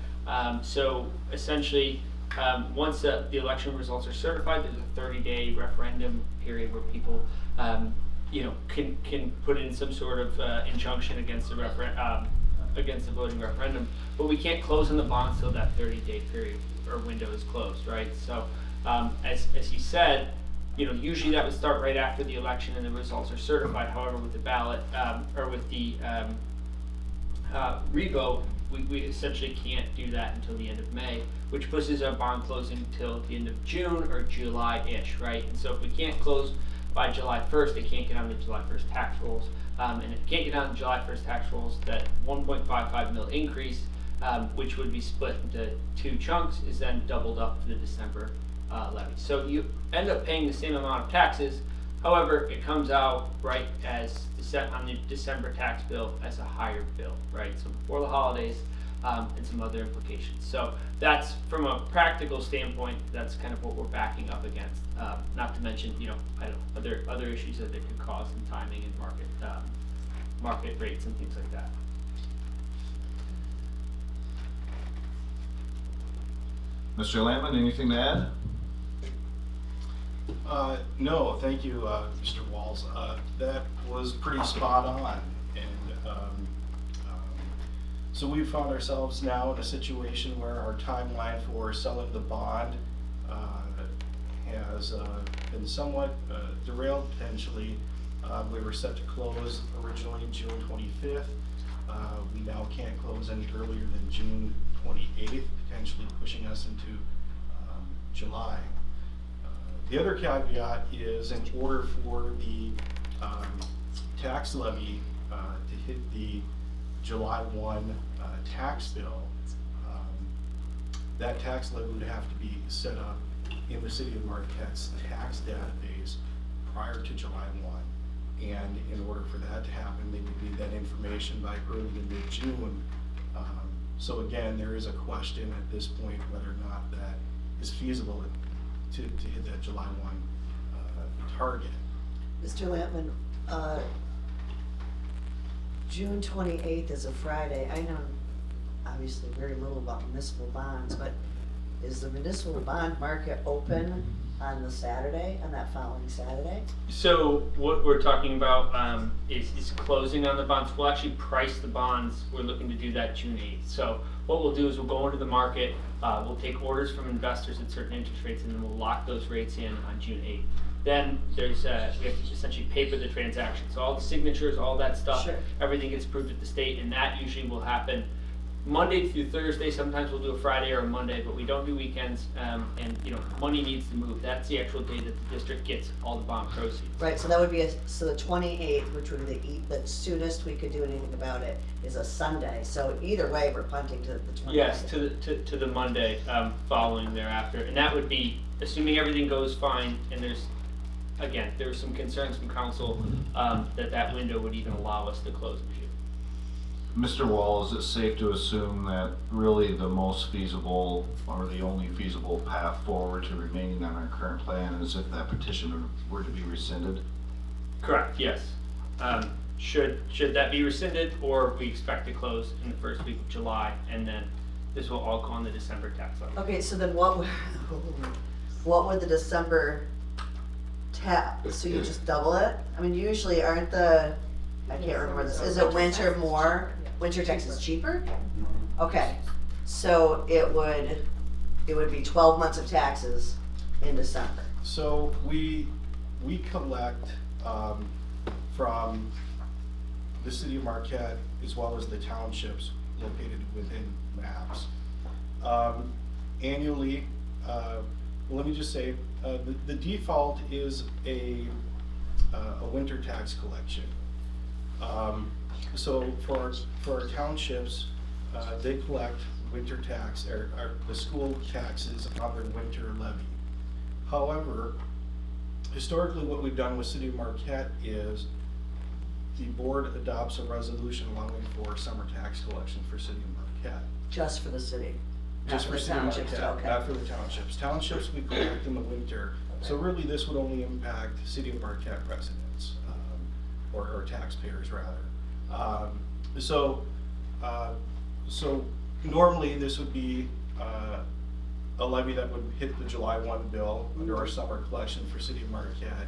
So essentially, once the election results are certified, there's a 30-day referendum period where people, you know, can put in some sort of injunction against the voting referendum, but we can't close on the bond until that 30-day period or window is closed, right? So, as he said, you know, usually that would start right after the election and the results are certified. However, with the ballot or with the revote, we essentially can't do that until the end of May, which pushes our bond closing until the end of June or July-ish, right? And so if we can't close by July 1st, they can't get on the July 1st tax rolls. And if you can't get on the July 1st tax rolls, that 1.55 mil increase, which would be split into 2 chunks, is then doubled up for the December levy. So you end up paying the same amount of taxes. However, it comes out right as on the December tax bill as a higher bill, right? So before the holidays, and some other implications. So that's, from a practical standpoint, that's kind of what we're backing up against. Not to mention, you know, other issues that it could cause in timing and market rates and things like that. Mr. Lampman, anything to add? No, thank you, Mr. Walls. That was pretty spot on. And so we found ourselves now in a situation where our timeline for selling the bond has been somewhat derailed potentially. We were set to close originally June 25th. We now can't close any earlier than June 28th, potentially pushing us into July. The other caveat is, in order for the tax levy to hit the July 1 tax bill, that tax levy would have to be set up in the city of Marquette's tax database prior to July 1. And in order for that to happen, they would need that information by early to mid-June. So again, there is a question at this point whether or not that is feasible to hit that July 1 target. Mr. Lampman, June 28th is a Friday. I know obviously very little about municipal bonds, but is the municipal bond market open on the Saturday, on that following Saturday? So what we're talking about is closing on the bonds. We'll actually price the bonds. We're looking to do that June 8th. So what we'll do is we'll go into the market, we'll take orders from investors at certain interest rates, and then we'll lock those rates in on June 8th. Then there's we have to essentially paper the transaction. So all the signatures, all that stuff, Sure. Everything gets approved at the state, and that usually will happen Monday through Thursday. Sometimes we'll do a Friday or a Monday, but we don't do weekends. And you know, money needs to move. That's the actual day that the district gets all the bond proceeds. Right, so that would be so the 28th, which would be the soonest we could do anything about it, is a Sunday. So either way, we're punting to the 29th. Yes, to the Monday following thereafter, and that would be assuming everything goes fine. And there's some concerns from council that window would even allow us to close in June. Mr. Wall, is it safe to assume that really the most feasible or the only feasible path forward to remaining on our current plan is if that petition were to be rescinded? Correct, yes. Should that be rescinded, or we expect to close in the first week of July, and then this will all go on the December tax levy. Okay, so then what would the December so you just double it? I mean, usually aren't I can't remember this, is it winter more? Winter tax is cheaper? Okay, so it would be 12 months of taxes in December. So we collect from the city of Marquette as well as the townships located within MAPS. Annually, well, let me just say, the default is a winter tax collection. So for our townships, they collect winter tax, or the school taxes on their winter levy. However, historically what we've done with City of Marquette is the board adopts a resolution allowing for summer tax collection for City of Marquette. Just for the city, not Just for for the City of townships, Marquette, okay. not for the townships. Townships we collect in the winter, so really this would only impact City of Marquette residents, or taxpayers rather. So normally this would be a levy that would hit the July 1 bill under our summer collection for City of Marquette.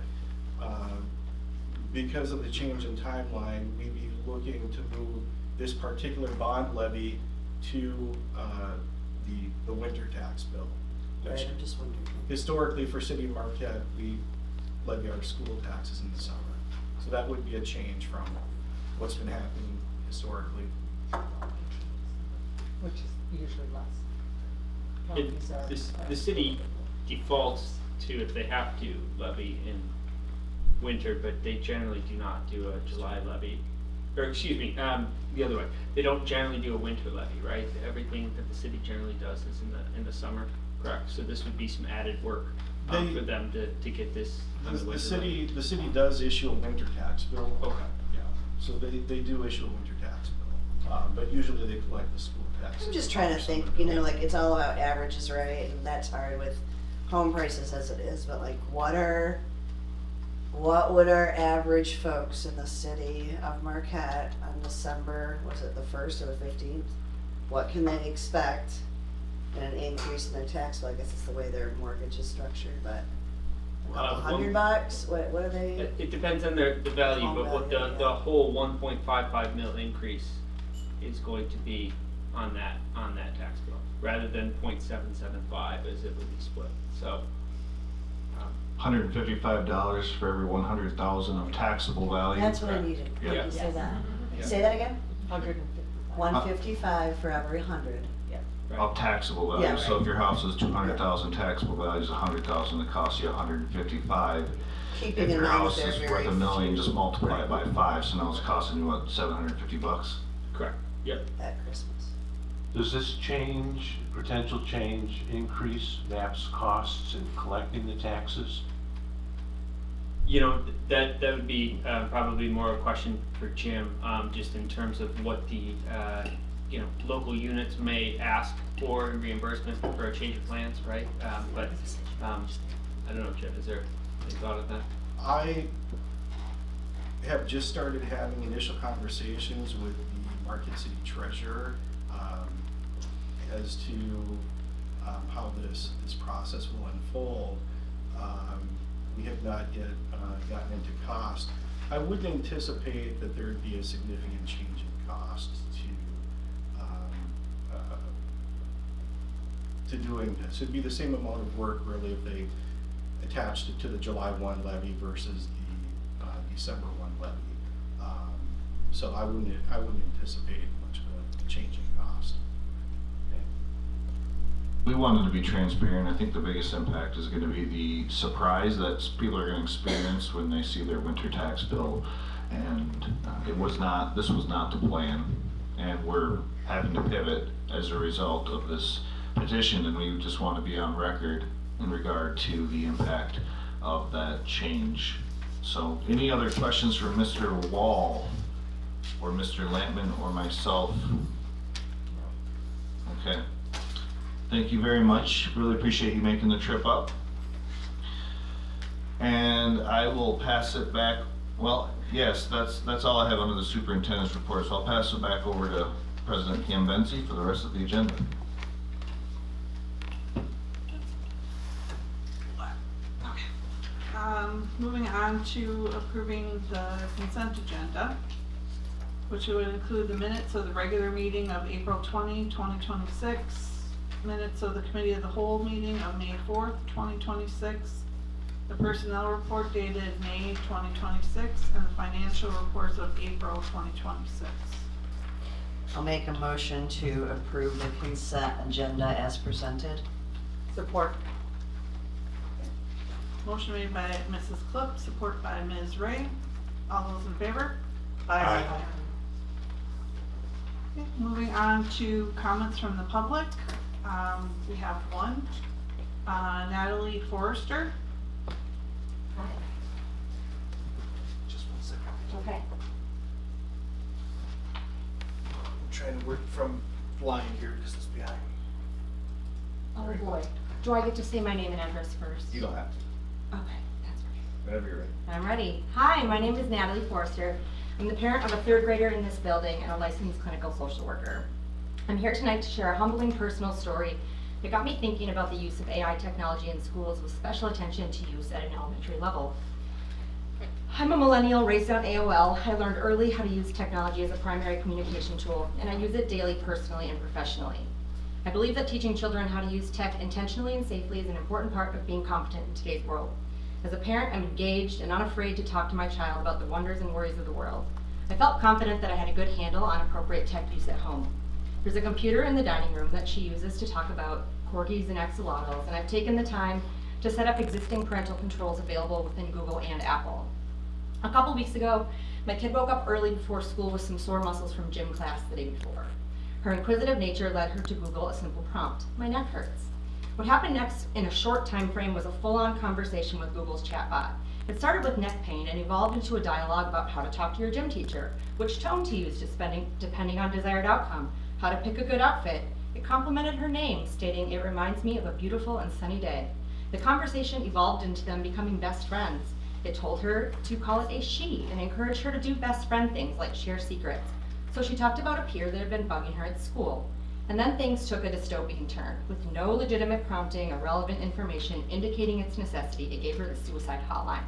Because of the change in timeline, we'd be looking to move this particular bond levy to the winter tax bill. Right, I'm just wondering. Historically, for City of Marquette, we levy our school taxes in the summer. So that would be a change from what's been happening historically. Which is usually less. The city defaults to if they have to levy in winter, but they generally do not do a July levy. Or excuse me, the other way. They don't generally do a winter levy, right? Everything that the city generally does is in the summer, correct? So this would be some added work for them to get this on the winter levy. The city does issue a winter tax bill. Okay. Yeah, so they do issue a winter tax bill, but usually they collect the school taxes. I'm just trying to think, like it's all about averages, right? And that's hard with home prices as it is, but like what would our average folks in the city of Marquette on December, was it the 1st or the 15th? What can they expect in an increase in their tax bill? I guess it's the way their mortgage is structured, but $100? What are they? It depends on the value, Home but what value, the whole 1.55 mil increase is going to be on that tax bill, rather than 0.775 as it would be split. So. $155 for every 100,000 of taxable value. That's what I needed. Yep. Did you say that? Yeah. Say that again? 155. 155 for every 100. Of taxable value. Yeah, So right. if your house is 200,000, taxable value is 100,000, it costs you 155. Keeping If in your mind house that is they're worth very $1 million, just multiply Right. it by 5, so now it's costing you what, $750? Correct. Yep. At Christmas. Does this potential change, increase MAP's costs in collecting the taxes? That would be probably more a question for Jim, just in terms of what the local units may ask for in reimbursement for a change of plans, right? But I don't know, Jim, is there any thought of that? I have just started having initial conversations with the Marquette City Treasurer as to how this process will unfold. We have not yet gotten into cost. I wouldn't anticipate that there would be a significant change in cost to doing this. It'd be the same amount of work really if they attached it to the July 1 levy versus the December 1 levy. So I wouldn't anticipate much of a change in cost. We wanted to be transparent. I think the biggest impact is going to be the surprise that people are going to experience when they see their winter tax bill. And this was not the plan. And we're having to pivot as a result of this petition, and we just want to be on record in regard to the impact of that change. So any other questions for Mr. Wall or Mr. Lampman or myself? Okay. Thank you very much. Really appreciate you making the trip up. And I will pass it back. Well, yes, that's all I have under the superintendent's report. So I'll pass it back over to President Cambenzi for the rest of the agenda. Moving on to approving the consent agenda. which would include the minutes of the regular meeting of April 20, 2026, minutes of the Committee of the Whole meeting of May 4th, 2026, the personnel report dated May 2026, and the financial reports of April 2026. I'll make a motion to approve the consent agenda as presented. Support. Motion made by Mrs. Clip, support by Ms. Ray. All those in favor? Aye. Okay, moving on to comments from the public. We have one. Natalie Forrester. Just 1 second. Okay. I'm trying to work from line here because it's behind me. Oh boy. Do I get to say my name and address first? You don't have to, Okay, that's great. whenever you're ready. I'm ready. Hi, my name is Natalie Forrester. I'm the parent of a 3rd grader in this building and a licensed clinical social worker. I'm here tonight to share a humbling personal story that got me thinking about the use of AI technology in schools with special attention to use at an elementary level. I'm a millennial raised on AOL. I learned early how to use technology as a primary communication tool, and I use it daily personally and professionally. I believe that teaching children how to use tech intentionally and safely is an important part of being competent in today's world. As a parent, I'm engaged and unafraid to talk to my child about the wonders and worries of the world. I felt confident that I had a good handle on appropriate tech use at home. There's a computer in the dining room that she uses to talk about corgis and axolotls, and I've taken the time to set up existing parental controls available within Google and Apple. A couple weeks ago, my kid woke up early before school with some sore muscles from gym class the day before. Her inquisitive nature led her to Google a simple prompt: my neck hurts. What happened next in a short time frame was a full-on conversation with Google's chatbot. It started with neck pain and evolved into a dialogue about how to talk to your gym teacher, which tone to use depending on desired outcome, how to pick a good outfit. It complimented her name, stating, "It reminds me of a beautiful and sunny day." The conversation evolved into them becoming best friends. It told her to call it a she and encouraged her to do best friend things like share secrets. So she talked about a peer that had been bugging her at school. And then things took a dystopian turn. With no legitimate prompting or relevant information indicating its necessity, it gave her the suicide hotline.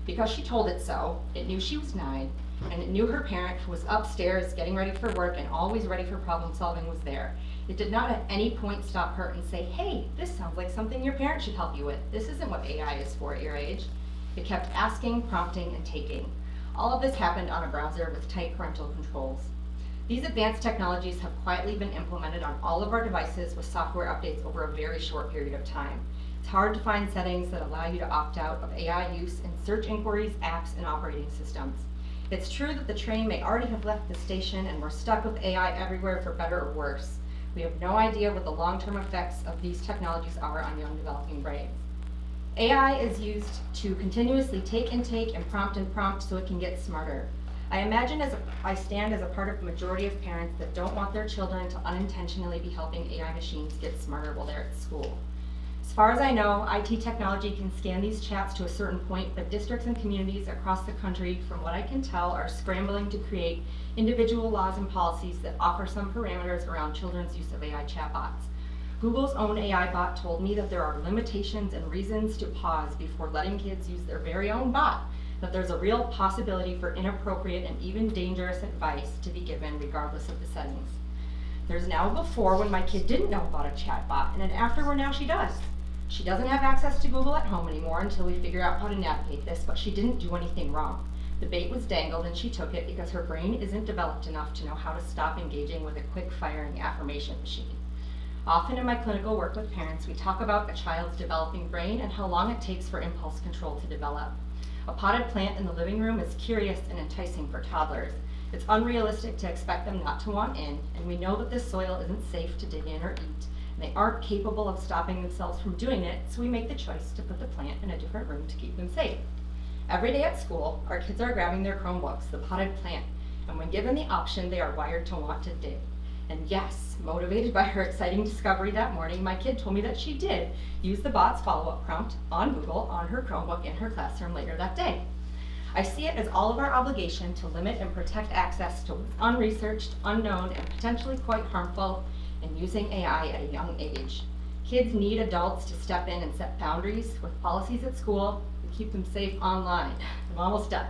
Because she told it so, it knew she was 9, and it knew her parent, who was upstairs getting ready for work and always ready for problem solving, was there. It did not at any point stop her and say, "Hey, this sounds like something your parent should help you with. This isn't what AI is for at your age." It kept asking, prompting, and taking. All of this happened on a browser with tight parental controls. These advanced technologies have quietly been implemented on all of our devices with software updates over a very short period of time. It's hard to find settings that allow you to opt out of AI use in search inquiries, apps, and operating systems. It's true that the train may already have left the station and we're stuck with AI everywhere for better or worse. We have no idea what the long-term effects of these technologies are on young developing brains. AI is used to continuously take and prompt so it can get smarter. I imagine I stand as a part of the majority of parents that don't want their children to unintentionally be helping AI machines get smarter while they're at school. As far as I know, IT technology can scan these chats to a certain point, but districts and communities across the country, from what I can tell, are scrambling to create individual laws and policies that offer some parameters around children's use of AI chatbots. Google's own AI bot told me that there are limitations and reasons to pause before letting kids use their very own bot, that there's a real possibility for inappropriate and even dangerous advice to be given regardless of the settings. There's now a before when my kid didn't know about a chatbot, and an after where now she does. She doesn't have access to Google at home anymore until we figure out how to navigate this, but she didn't do anything wrong. The bait was dangled and she took it because her brain isn't developed enough to know how to stop engaging with a quick-firing affirmation machine. Often in my clinical work with parents, we talk about a child's developing brain and how long it takes for impulse control to develop. A potted plant in the living room is curious and enticing for toddlers. It's unrealistic to expect them not to want in, and we know that this soil isn't safe to dig in or eat, and they aren't capable of stopping themselves from doing it, so we make the choice to put the plant in a different room to keep them safe. Every day at school, our kids are grabbing their Chromebooks, the potted plant, and when given the option, they are wired to want to dig. And yes, motivated by her exciting discovery that morning, my kid told me that she did use the bot's follow-up prompt on Google on her Chromebook in her classroom later that day. I see it as all of our obligation to limit and protect access to what's unresearched, unknown, and potentially quite harmful in using AI at a young age. Kids need adults to step in and set boundaries with policies at school to keep them safe online. I'm almost done.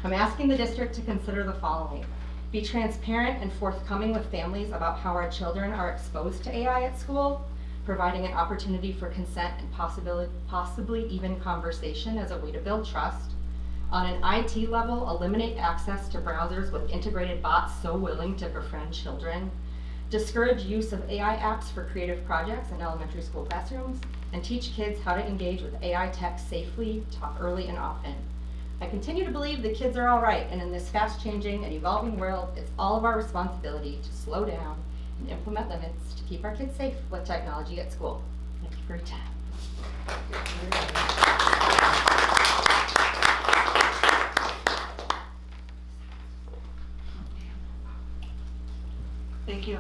I'm asking the district to consider the following. Be transparent and forthcoming with families about how our children are exposed to AI at school, providing an opportunity for consent and possibly even conversation as a way to build trust. On an IT level, eliminate access to browsers with integrated bots so willing to befriend children. Discourage use of AI apps for creative projects in elementary school classrooms, and teach kids how to engage with AI tech safely, taught early and often. I continue to believe the kids are all right, and in this fast-changing and evolving world, it's all of our responsibility to slow down and implement limits to keep our kids safe with technology at school. Thank you for your time. Thank you.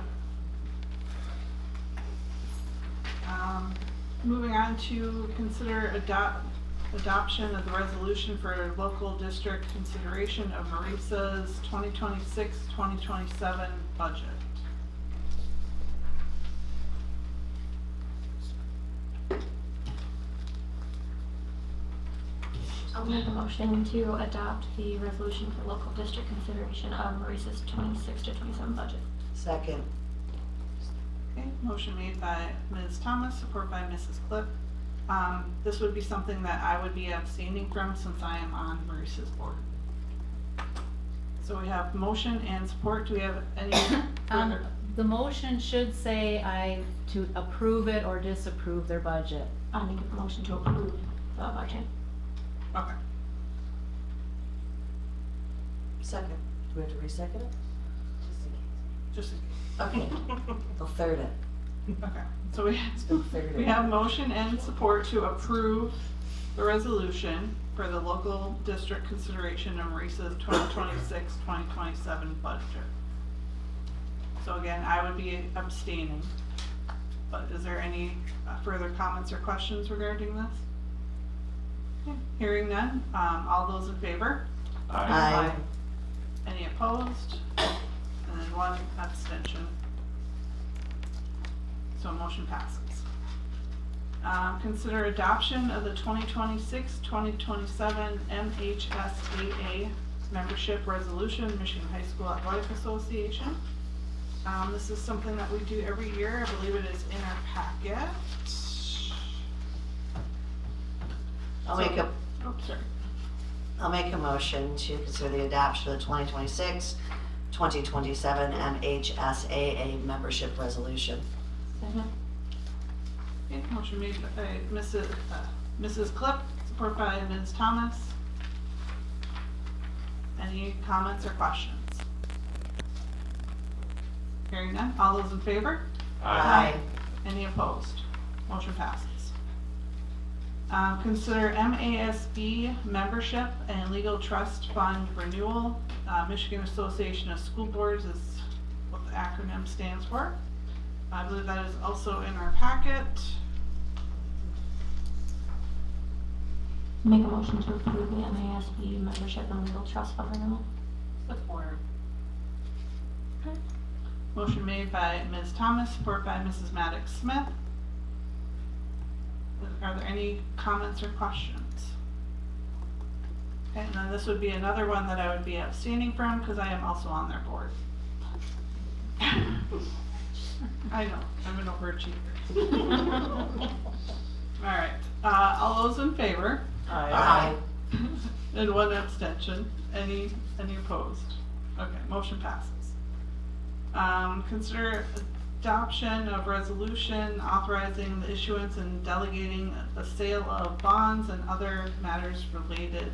Moving on to consider adoption of the resolution for local district consideration of Marisa's 2026-2027 budget. I'll make a motion to adopt the resolution for local district consideration of Marisa's 26 to 27 budget. Second. Okay, motion made by Ms. Thomas, support by Mrs. Clip. This would be something that I would be abstaining from since I am on Marisa's board. So we have motion and support. Do we have any further? The motion should say to approve it or disapprove their budget. I make a motion to approve the budget. Okay. Second. Do we have to re-second it? Just in case. Okay. I'll third it. Okay. So we third we it. have motion and support to approve the resolution for the local district consideration of Marisa's 2026-2027 budget. So again, I would be abstaining. But is there any further comments or questions regarding this? Okay. Hearing none, all those in favor? Aye. Any opposed? And then one abstention. So motion passes. Consider adoption of the 2026-2027 MHSAA membership resolution, Michigan High School Athletic Association. This is something that we do every year. I believe it is in our packet. I'll make a motion to consider the adoption of the 2026-2027 MHSAA membership resolution. Second. Okay, motion made by Mrs. Clip, support by Ms. Thomas. Any comments or questions? Hearing none, all those in favor? Aye. Any opposed? Motion passes. Consider MASB membership and legal trust fund renewal. Michigan Association of School Boards is what the acronym stands for. I believe that is also in our packet. Make a motion to approve the MASB membership and legal trust fund renewal. Support. Okay. Motion made by Ms. Thomas, support by Mrs. Maddox Smith. Are there any comments or questions? Okay, and then this would be another one that I would be abstaining from because I am also on their board. I know, I'm an overachiever. Alright, all those in favor? Aye. And one abstention. Any opposed? Okay, motion passes. Consider adoption of resolution authorizing the issuance and delegating the sale of bonds and other matters related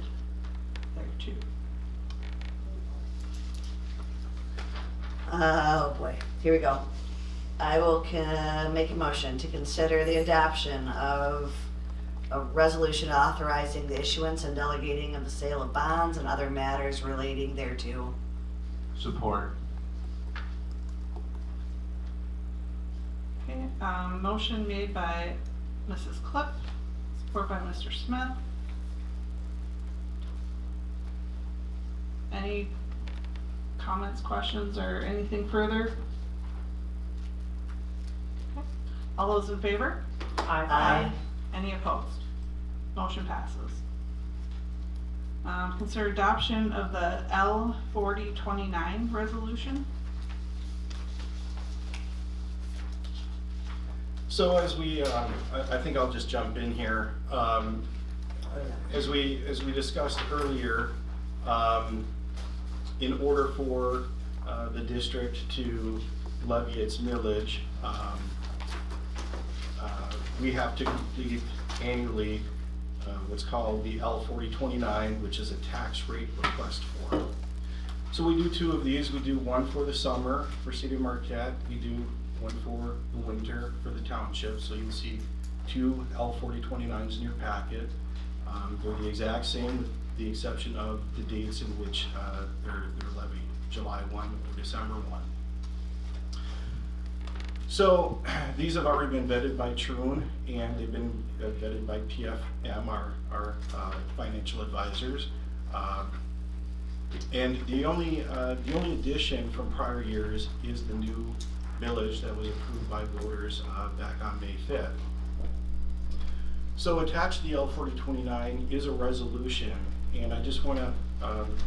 thereto. Oh boy, here we go. I will make a motion to consider the adoption of a resolution authorizing the issuance and delegating of the sale of bonds and other matters relating thereto. Support. Okay, motion made by Mrs. Clip, support by Mr. Smith. Any comments, questions, or anything further? Okay. All those in favor? Aye. Any opposed? Motion passes. Consider adoption of the L 4029 resolution. So as we, I think I'll just jump in here. As we discussed earlier, in order for the district to levy its millage, we have to complete annually what's called the L 4029, which is a tax rate request form. So we do two of these. We do one for the summer for City of Marquette. We do one for the winter for the township. So you'll see two L 4029s in your packet. They're the exact same with the exception of the dates in which they're levied, July 1 or December 1. So these have already been vetted by Troon, and they've been vetted by PFM, our financial advisors. And the only addition from prior years is the new millage that was approved by voters back on May 5th. So attached to the L 4029 is a resolution, and I just want to,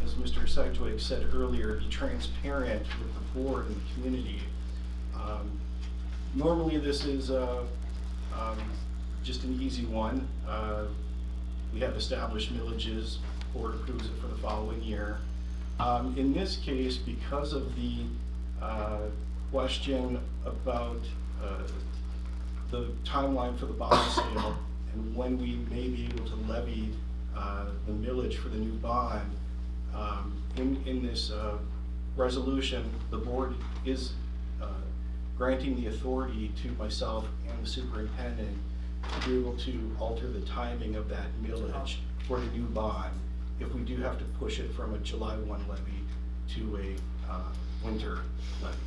as Mr. Sedgwick said earlier, be transparent with the board and the community. Normally this is just an easy one. We have established millages, board approves it for the following year. In this case, because of the question about the timeline for the bond sale and when we may be able to levy the millage for the new bond, in this resolution, the board is granting the authority to myself and the superintendent to be able to alter the timing of that millage for the new bond if we do have to push it from a July 1 levy to a winter levy.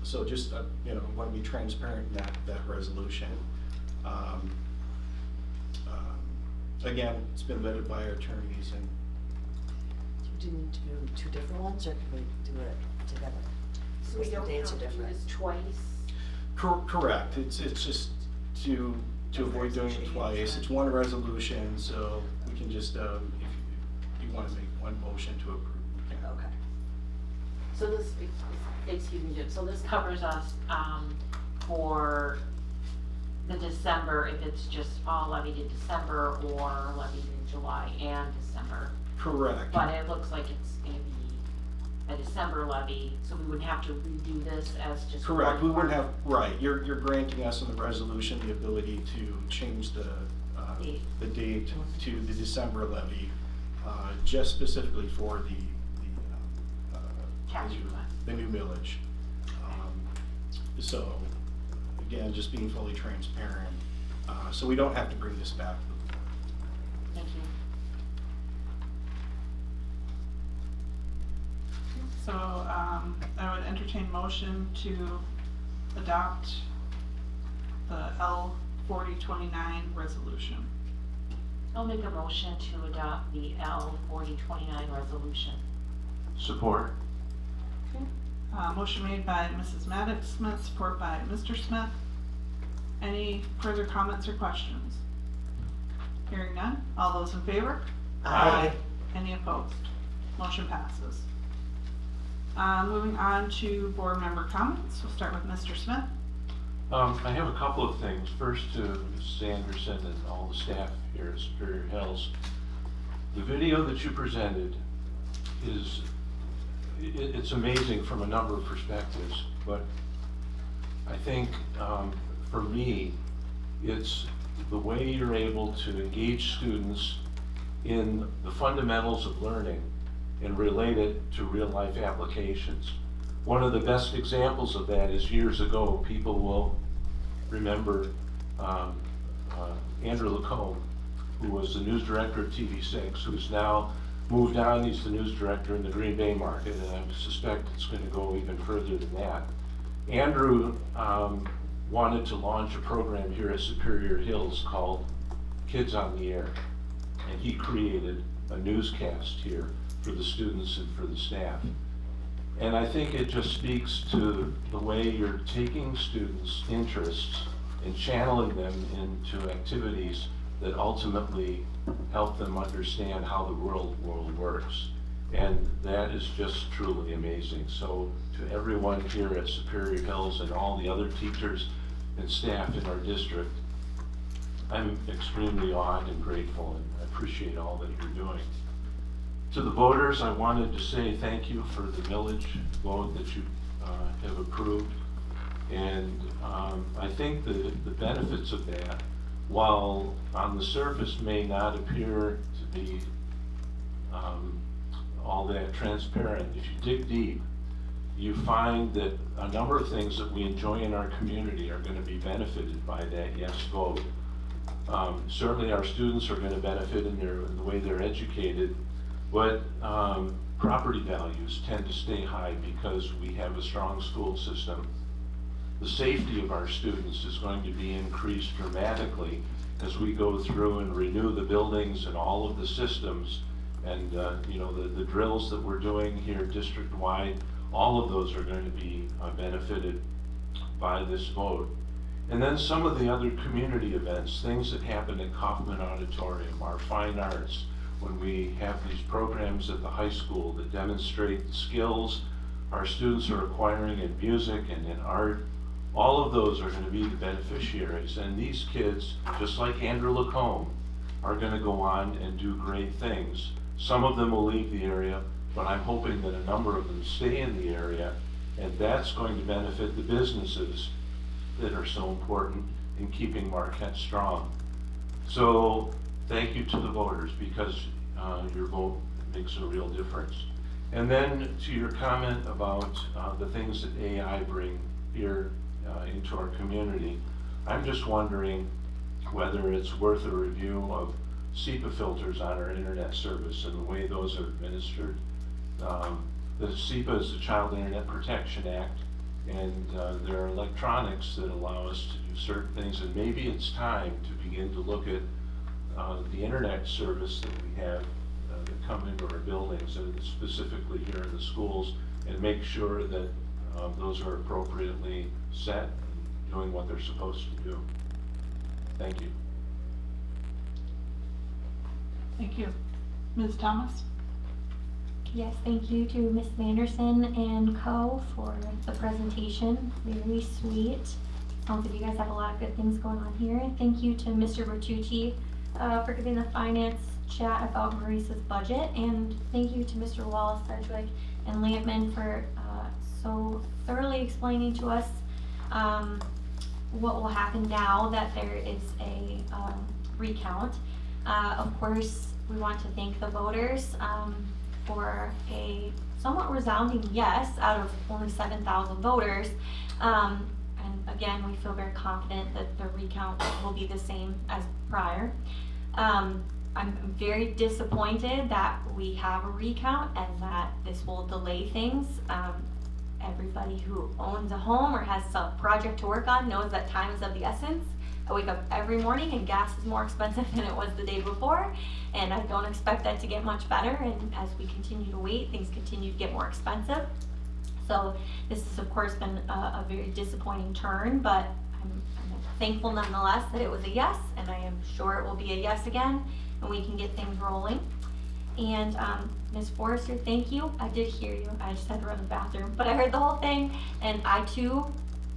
So just, want to be transparent in that resolution. Again, it's been vetted by our attorneys, and Do we need to do two different ones, or can we do it together? So we Because the don't dates have are to do different. this twice? correct. It's just to avoid doing it twice. It's one resolution, so we can just, if you want to make one motion to approve, we can. Okay. So this, excuse me, Jim, so this covers us, for the December, if it's just all levied in December or levied in July and December. Correct. But it looks like it's gonna be a December levy, so we wouldn't have to redo this as just Correct, we one wouldn't more have, right, you're granting us in the resolution the ability to change the date to the December levy, just specifically for tax request. the new millage. So, again, just being fully transparent, so we don't have to bring this back to the board. Thank you. So, I would entertain motion to adopt the L 4029 resolution. I'll make a motion to adopt the L 4029 resolution. Support. Motion made by Mrs. Maddox Smith, support by Mr. Smith. Any further comments or questions? Hearing none, all those in favor? Aye. Any opposed? Motion passes. Moving on to board member comments, we'll start with Mr. Smith. I have a couple of things. First to Mrs. Anderson and all the staff here at Superior Hills. The video that you presented is, it's amazing from a number of perspectives, but I think for me, it's the way you're able to engage students in the fundamentals of learning and relate it to real life applications. One of the best examples of that is years ago, people will remember Andrew Lacombe, who was the news director at TV6, who's now moved on. He's the news director in the Green Bay market, and I suspect it's going to go even further than that. Andrew wanted to launch a program here at Superior Hills called Kids on the Air, and he created a newscast here for the students and for the staff. And I think it just speaks to the way you're taking students' interests and channeling them into activities that ultimately help them understand how the world works. And that is just truly amazing. So to everyone here at Superior Hills and all the other teachers and staff in our district, I'm extremely awed and grateful, and I appreciate all that you're doing. To the voters, I wanted to say thank you for the millage vote that you have approved. And I think the benefits of that, while on the surface may not appear to be all that transparent, if you dig deep, you find that a number of things that we enjoy in our community are going to be benefited by that yes vote. Certainly our students are going to benefit in the way they're educated, but property values tend to stay high because we have a strong school system. The safety of our students is going to be increased dramatically as we go through and renew the buildings and all of the systems. And you know, the drills that we're doing here district-wide, all of those are going to be benefited by this vote. And then some of the other community events, things that happen at Kaufman Auditorium, our fine arts, when we have these programs at the high school that demonstrate the skills our students are acquiring in music and in art, all of those are going to be the beneficiaries. And these kids, just like Andrew Lacombe, are going to go on and do great things. Some of them will leave the area, but I'm hoping that a number of them stay in the area, and that's going to benefit the businesses that are so important in keeping Marquette strong. So thank you to the voters, because your vote makes a real difference. And then to your comment about the things that AI bring here into our community, I'm just wondering whether it's worth a review of SEPA filters on our internet service and the way those are administered. The SEPA is the Child Internet Protection Act, and there are electronics that allow us to do certain things, and maybe it's time to begin to look at the internet service that we have that come into our buildings, and specifically here in the schools, and make sure that those are appropriately set and doing what they're supposed to do. Thank you. Thank you. Ms. Thomas? Yes, thank you to Ms. Manderson and co for the presentation. Very sweet. Sounds like you guys have a lot of good things going on here. Thank you to Mr. Bertucci for giving the finance chat about Maurice's budget. And thank you to Mr. Wallace, Sedgwick, and Lampman for so thoroughly explaining to us what will happen now that there is a recount. Of course, we want to thank the voters for a somewhat resounding yes out of only 7,000 voters. And again, we feel very confident that the recount will be the same as prior. I'm very disappointed that we have a recount and that this will delay things. Everybody who owns a home or has some project to work on knows that time is of the essence. I wake up every morning and gas is more expensive than it was the day before, and I don't expect that to get much better, and as we continue to wait, things continue to get more expensive. So this has of course been a very disappointing turn, but I'm thankful nonetheless that it was a yes, and I am sure it will be a yes again, and we can get things rolling. And Ms. Forrester, thank you. I did hear you. I just had to run to the bathroom, but I heard the whole thing, and I too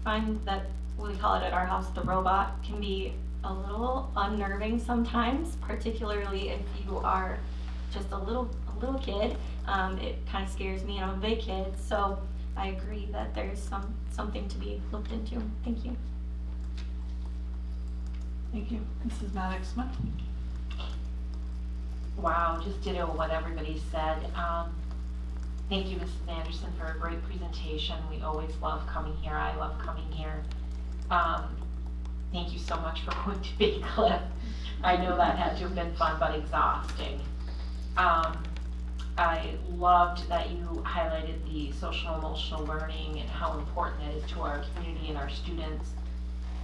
find that we call it at our house the robot can be a little unnerving sometimes, particularly if you are just a little kid. It kind of scares me, and I'm a big kid, so I agree that there's something to be looked into. Thank you. Thank you. Mrs. Maddox-Smith? Wow, just ditto what everybody said. Thank you, Mrs. Anderson, for a great presentation. We always love coming here. I love coming here. Thank you so much for going to Bay Cliff. I know that had to have been fun but exhausting. I loved that you highlighted the social emotional learning and how important that is to our community and our students.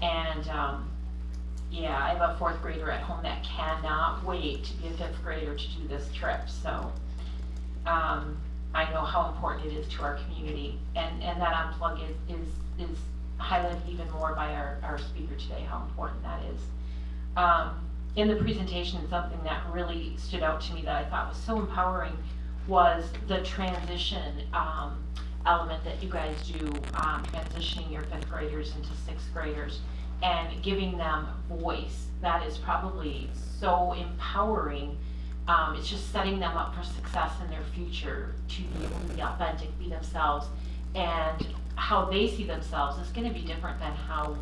And yeah, I have a 4th grader at home that cannot wait to be a 5th grader to do this trip. So I know how important it is to our community, and that unplug is highlighted even more by our speaker today, how important that is. in the presentation, something that really stood out to me that I thought was so empowering was the transition element that you guys do, transitioning your 5th graders into 6th graders and giving them voice. That is probably so empowering. It's just setting them up for success in their future to be able to be authentic, be themselves, and how they see themselves is going to be different than how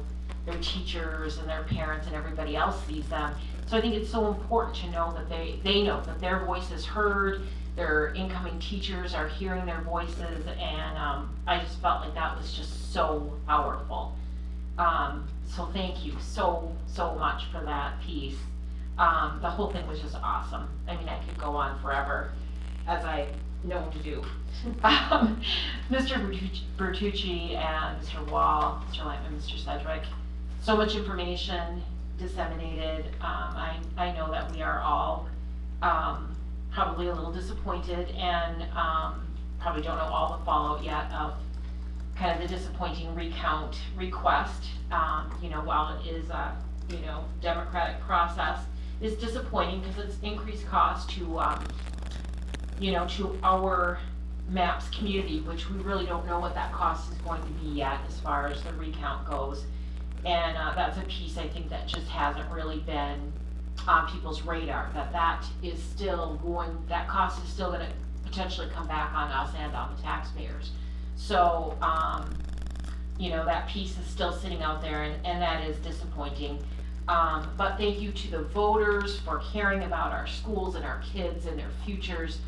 their teachers and their parents and everybody else sees them. So I think it's so important to know that they know that their voice is heard, their incoming teachers are hearing their voices, and I just felt like that was just so powerful. So thank you so much for that piece. The whole thing was just awesome. I mean, I could go on forever, as I know to do. Mr. Bertucci and Mr. Wall, Mr. Lightman, Mr. Sedgwick, so much information disseminated. I know that we are all probably a little disappointed and probably don't know all the fallout yet of kind of the disappointing recount request. While it is a democratic process, it's disappointing because it's increased cost to to our MAPS community, which we really don't know what that cost is going to be yet as far as the recount goes. And that's a piece I think that just hasn't really been on people's radar, that is still that cost is still going to potentially come back on us and on the taxpayers. So, that piece is still sitting out there, and that is disappointing. But thank you to the voters for caring about our schools and our kids and their futures.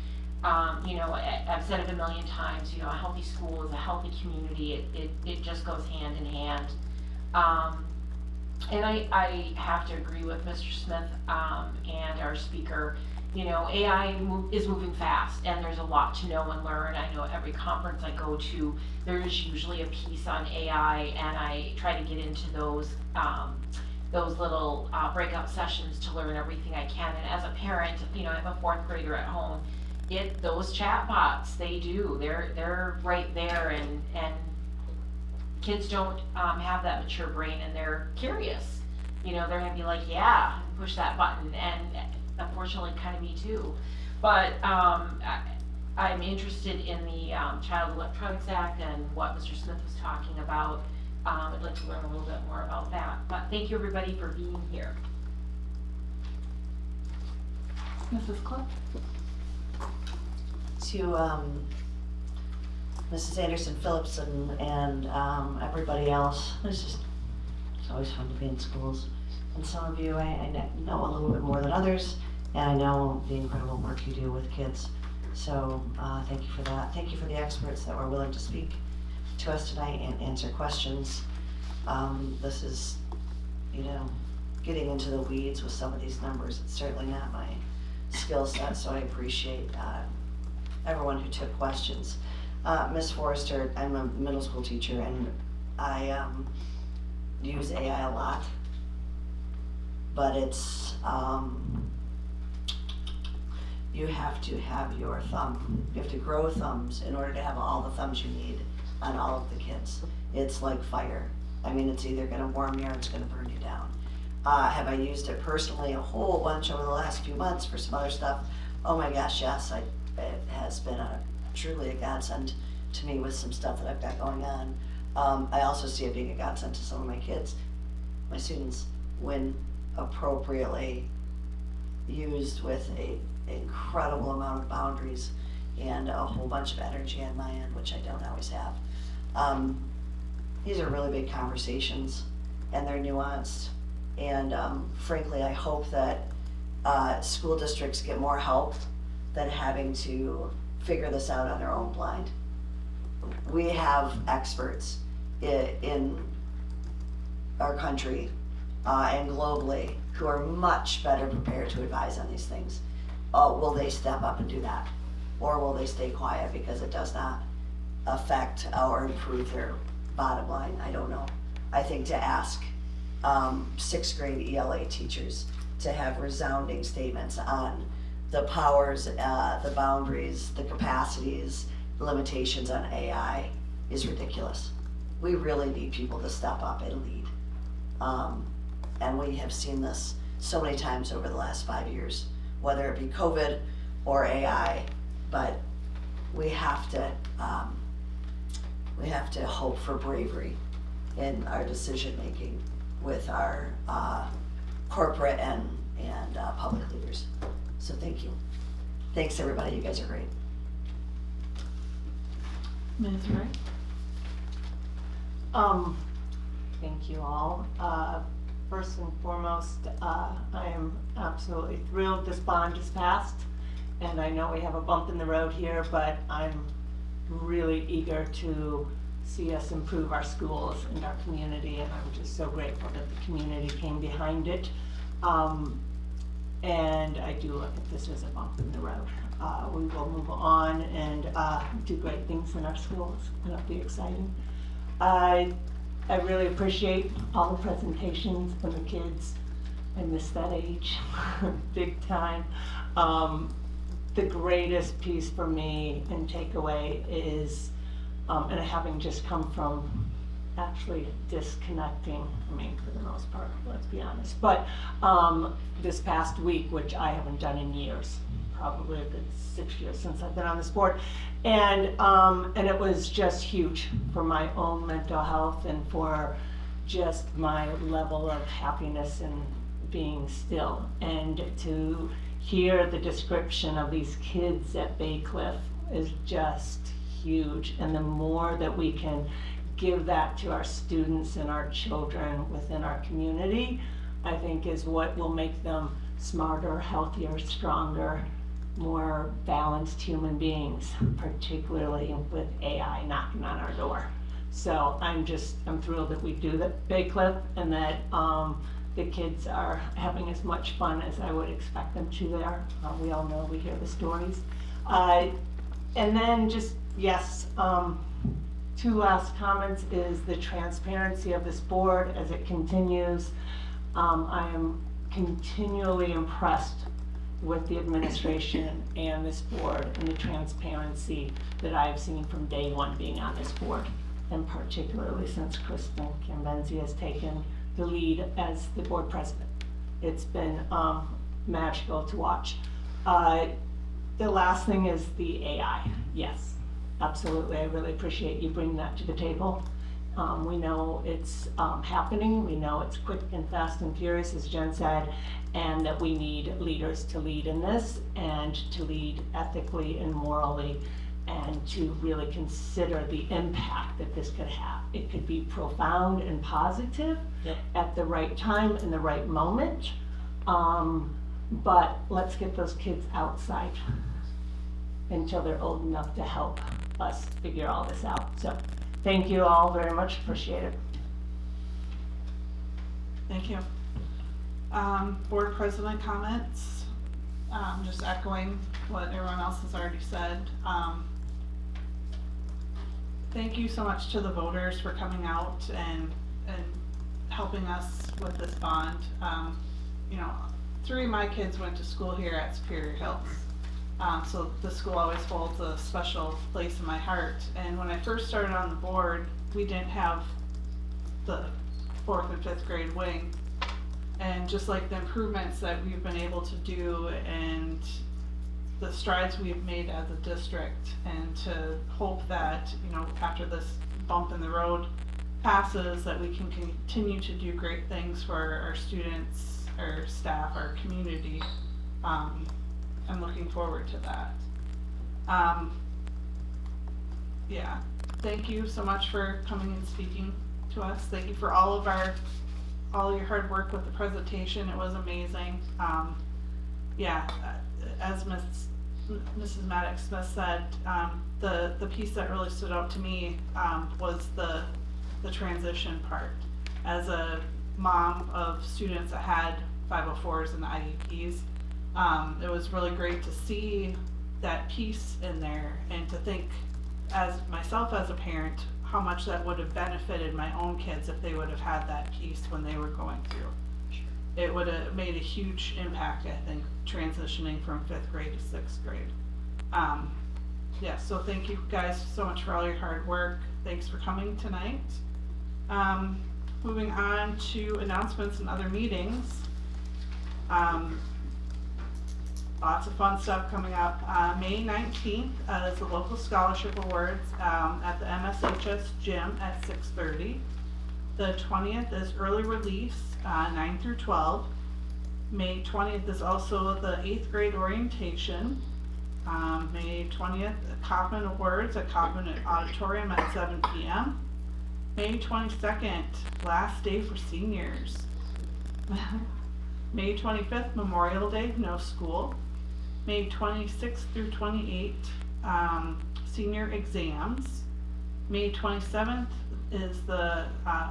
I've said it a million times, a healthy school is a healthy community. It just goes hand in hand. And I have to agree with Mr. Smith and our speaker. AI is moving fast, and there's a lot to know and learn. I know at every conference I go to, there's usually a piece on AI, and I try to get into those little breakout sessions to learn everything I can. And as a parent, I have a 4th grader at home. Those chat bots, they're right there, and kids don't have that mature brain, and they're curious. They're gonna be like, yeah, push that button, and unfortunately kind of me too. But I'm interested in the Child Electronics Act and what Mr. Smith was talking about. I'd like to learn a little bit more about that. But thank you everybody for being here. Mrs. Cliff? To Mrs. Anderson Phillips and everybody else, it's always fun to be in schools. And some of you I know a little bit more than others, and I know the incredible work you do with kids. So thank you for that. Thank you for the experts that were willing to speak to us tonight and answer questions. This is, getting into the weeds with some of these numbers. It's certainly not my skill set, so I appreciate everyone who took questions. Ms. Forrester, I'm a middle school teacher, and I use AI a lot, but it's, you have to have your thumb. You have to grow thumbs in order to have all the thumbs you need on all of the kids. It's like fire. I mean, it's either gonna warm you or it's gonna burn you down. Have I used it personally a whole bunch over the last few months for some other stuff? Oh my gosh, yes, it has been truly a godsend to me with some stuff that I've got going on. I also see it being a godsend to some of my kids, my students, when appropriately used with an incredible amount of boundaries and a whole bunch of energy on my end, which I don't always have. These are really big conversations, and they're nuanced. And frankly, I hope that school districts get more help than having to figure this out on their own blind. We have experts in our country and globally who are much better prepared to advise on these things. Will they step up and do that? Or will they stay quiet because it does not affect or improve their bottom line? I don't know. I think to ask 6th grade ELA teachers to have resounding statements on the powers, the boundaries, the capacities, the limitations on AI is ridiculous. We really need people to step up and lead. And we have seen this so many times over the last 5 years, whether it be COVID or AI, but we have to hope for bravery in our decision-making with our corporate and public leaders. So thank you. Thanks, everybody. You guys are great. Ms. Wright? Thank you all. First and foremost, I am absolutely thrilled this bond is passed. And I know we have a bump in the road here, but I'm really eager to see us improve our schools and our community, and I'm just so grateful that the community came behind it. And I do look at this as a bump in the road. We will move on and do great things in our schools. It'll be exciting. I really appreciate all the presentations from the kids. I miss that age, big time. The greatest piece for me and takeaway is, and having just come from actually disconnecting, I mean, for the most part, let's be honest, but this past week, which I haven't done in years, probably a good 6 years since I've been on this board, and it was just huge for my own mental health and for just my level of happiness and being still, and to hear the description of these kids at Bay Cliff is just huge. And the more that we can give that to our students and our children within our community, I think is what will make them smarter, healthier, stronger, more balanced human beings, particularly with AI knocking on our door. So I'm thrilled that we do that Bay Cliff, and that the kids are having as much fun as I would expect them to there. We all know, we hear the stories. And then just, yes, two last comments is the transparency of this board as it continues. I am continually impressed with the administration and this board and the transparency that I've seen from day one being on this board, and particularly since Kristen Cambenzi has taken the lead as the board president. It's been magical to watch. The last thing is the AI. Yes, absolutely. I really appreciate you bringing that to the table. We know it's happening. We know it's quick and fast and furious, as Jen said, and that we need leaders to lead in this, and to lead ethically and morally, and to really consider the impact that this could have. It could be profound and positive at the right time in the right moment, but let's get those kids outside until they're old enough to help us figure all this out. So thank you all very much, appreciate it. Thank you. Board president comments, just echoing what everyone else has already said. Thank you so much to the voters for coming out and helping us with this bond. You know, 3 of my kids went to school here at Superior Hills. So the school always holds a special place in my heart. And when I first started on the board, we didn't have the 4th and 5th grade wing. And just like the improvements that we've been able to do and the strides we've made as a district, and to hope that, you know, after this bump in the road passes, that we can continue to do great things for our students, our staff, our community. I'm looking forward to that. Yeah, thank you so much for coming and speaking to us. Thank you for all your hard work with the presentation. It was amazing. Yeah, as Mrs. Maddox-Smith said, the piece that really stood out to me was the transition part. As a mom of students that had 504s and IEPs, it was really great to see that piece in there, and to think, as myself as a parent, how much that would have benefited my own kids if they would have had that piece when they were going through. It would have made a huge impact, I think, transitioning from 5th grade to 6th grade. Yeah, so thank you guys so much for all your hard work. Thanks for coming tonight. Moving on to announcements and other meetings. Lots of fun stuff coming up. May 19th is the local scholarship awards at the MSHS gym at 6:30. The 20th is early release, 9 through 12. May 20th is also the 8th grade orientation. May 20th, Kaufman Awards at Kaufman Auditorium at 7 p.m. May 22nd, last day for seniors. May 25th, Memorial Day, no school. May 26th through 28th, senior exams. May 27th is the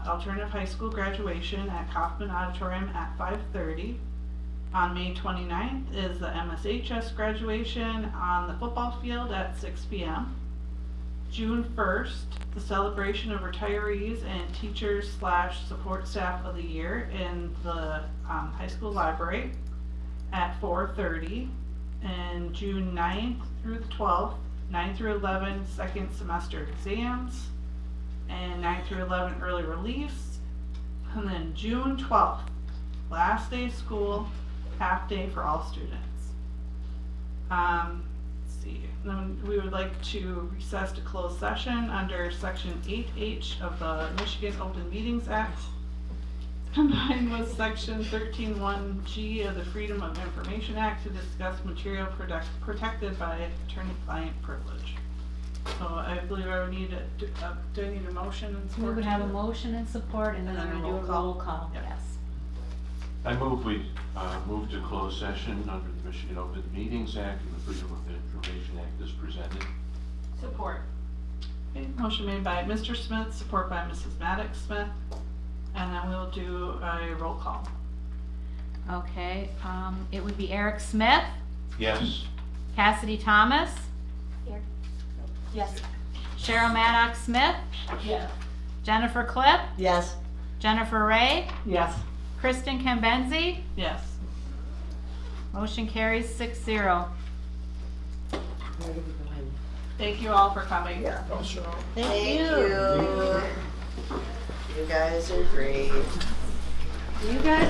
alternative high school graduation at Kaufman Auditorium at 5:30. On May 29th is the MSHS graduation on the football field at 6 p.m. June 1st, the celebration of retirees and teachers / support staff of the year in the high school library at 4:30. And June 9th through the 12th, 9 through 11 second semester exams, and 9 through 11 early release. And then June 12th, last day of school, half day for all students. Let's see, then we would like to recess to closed session under section 8H of the Michigan Open Meetings Act, combined with section 13(1)G of the Freedom of Information Act to discuss material protected by attorney-client privilege. So I believe I would need do I need a motion and support? We would to have a it? motion and support, and then I'm gonna do a roll call, Yep. yes. I move we move to closed session under the Michigan Open Meetings Act and the Freedom of Information Act as presented. Support. Okay, motion made by Mr. Smith, support by Mrs. Maddox Smith, and then we'll do a roll call. Okay, it would be Eric Smith, Yes. Cassidy Thomas, Yes. Cheryl Maddox Smith, Yes. Jennifer Klipp, Yes. Jennifer Ray, Yes. Kristen Kambenzi. Yes. Motion carries 6-0. Thank you all for coming. Yeah. Thank Thank you. You guys are great. You guys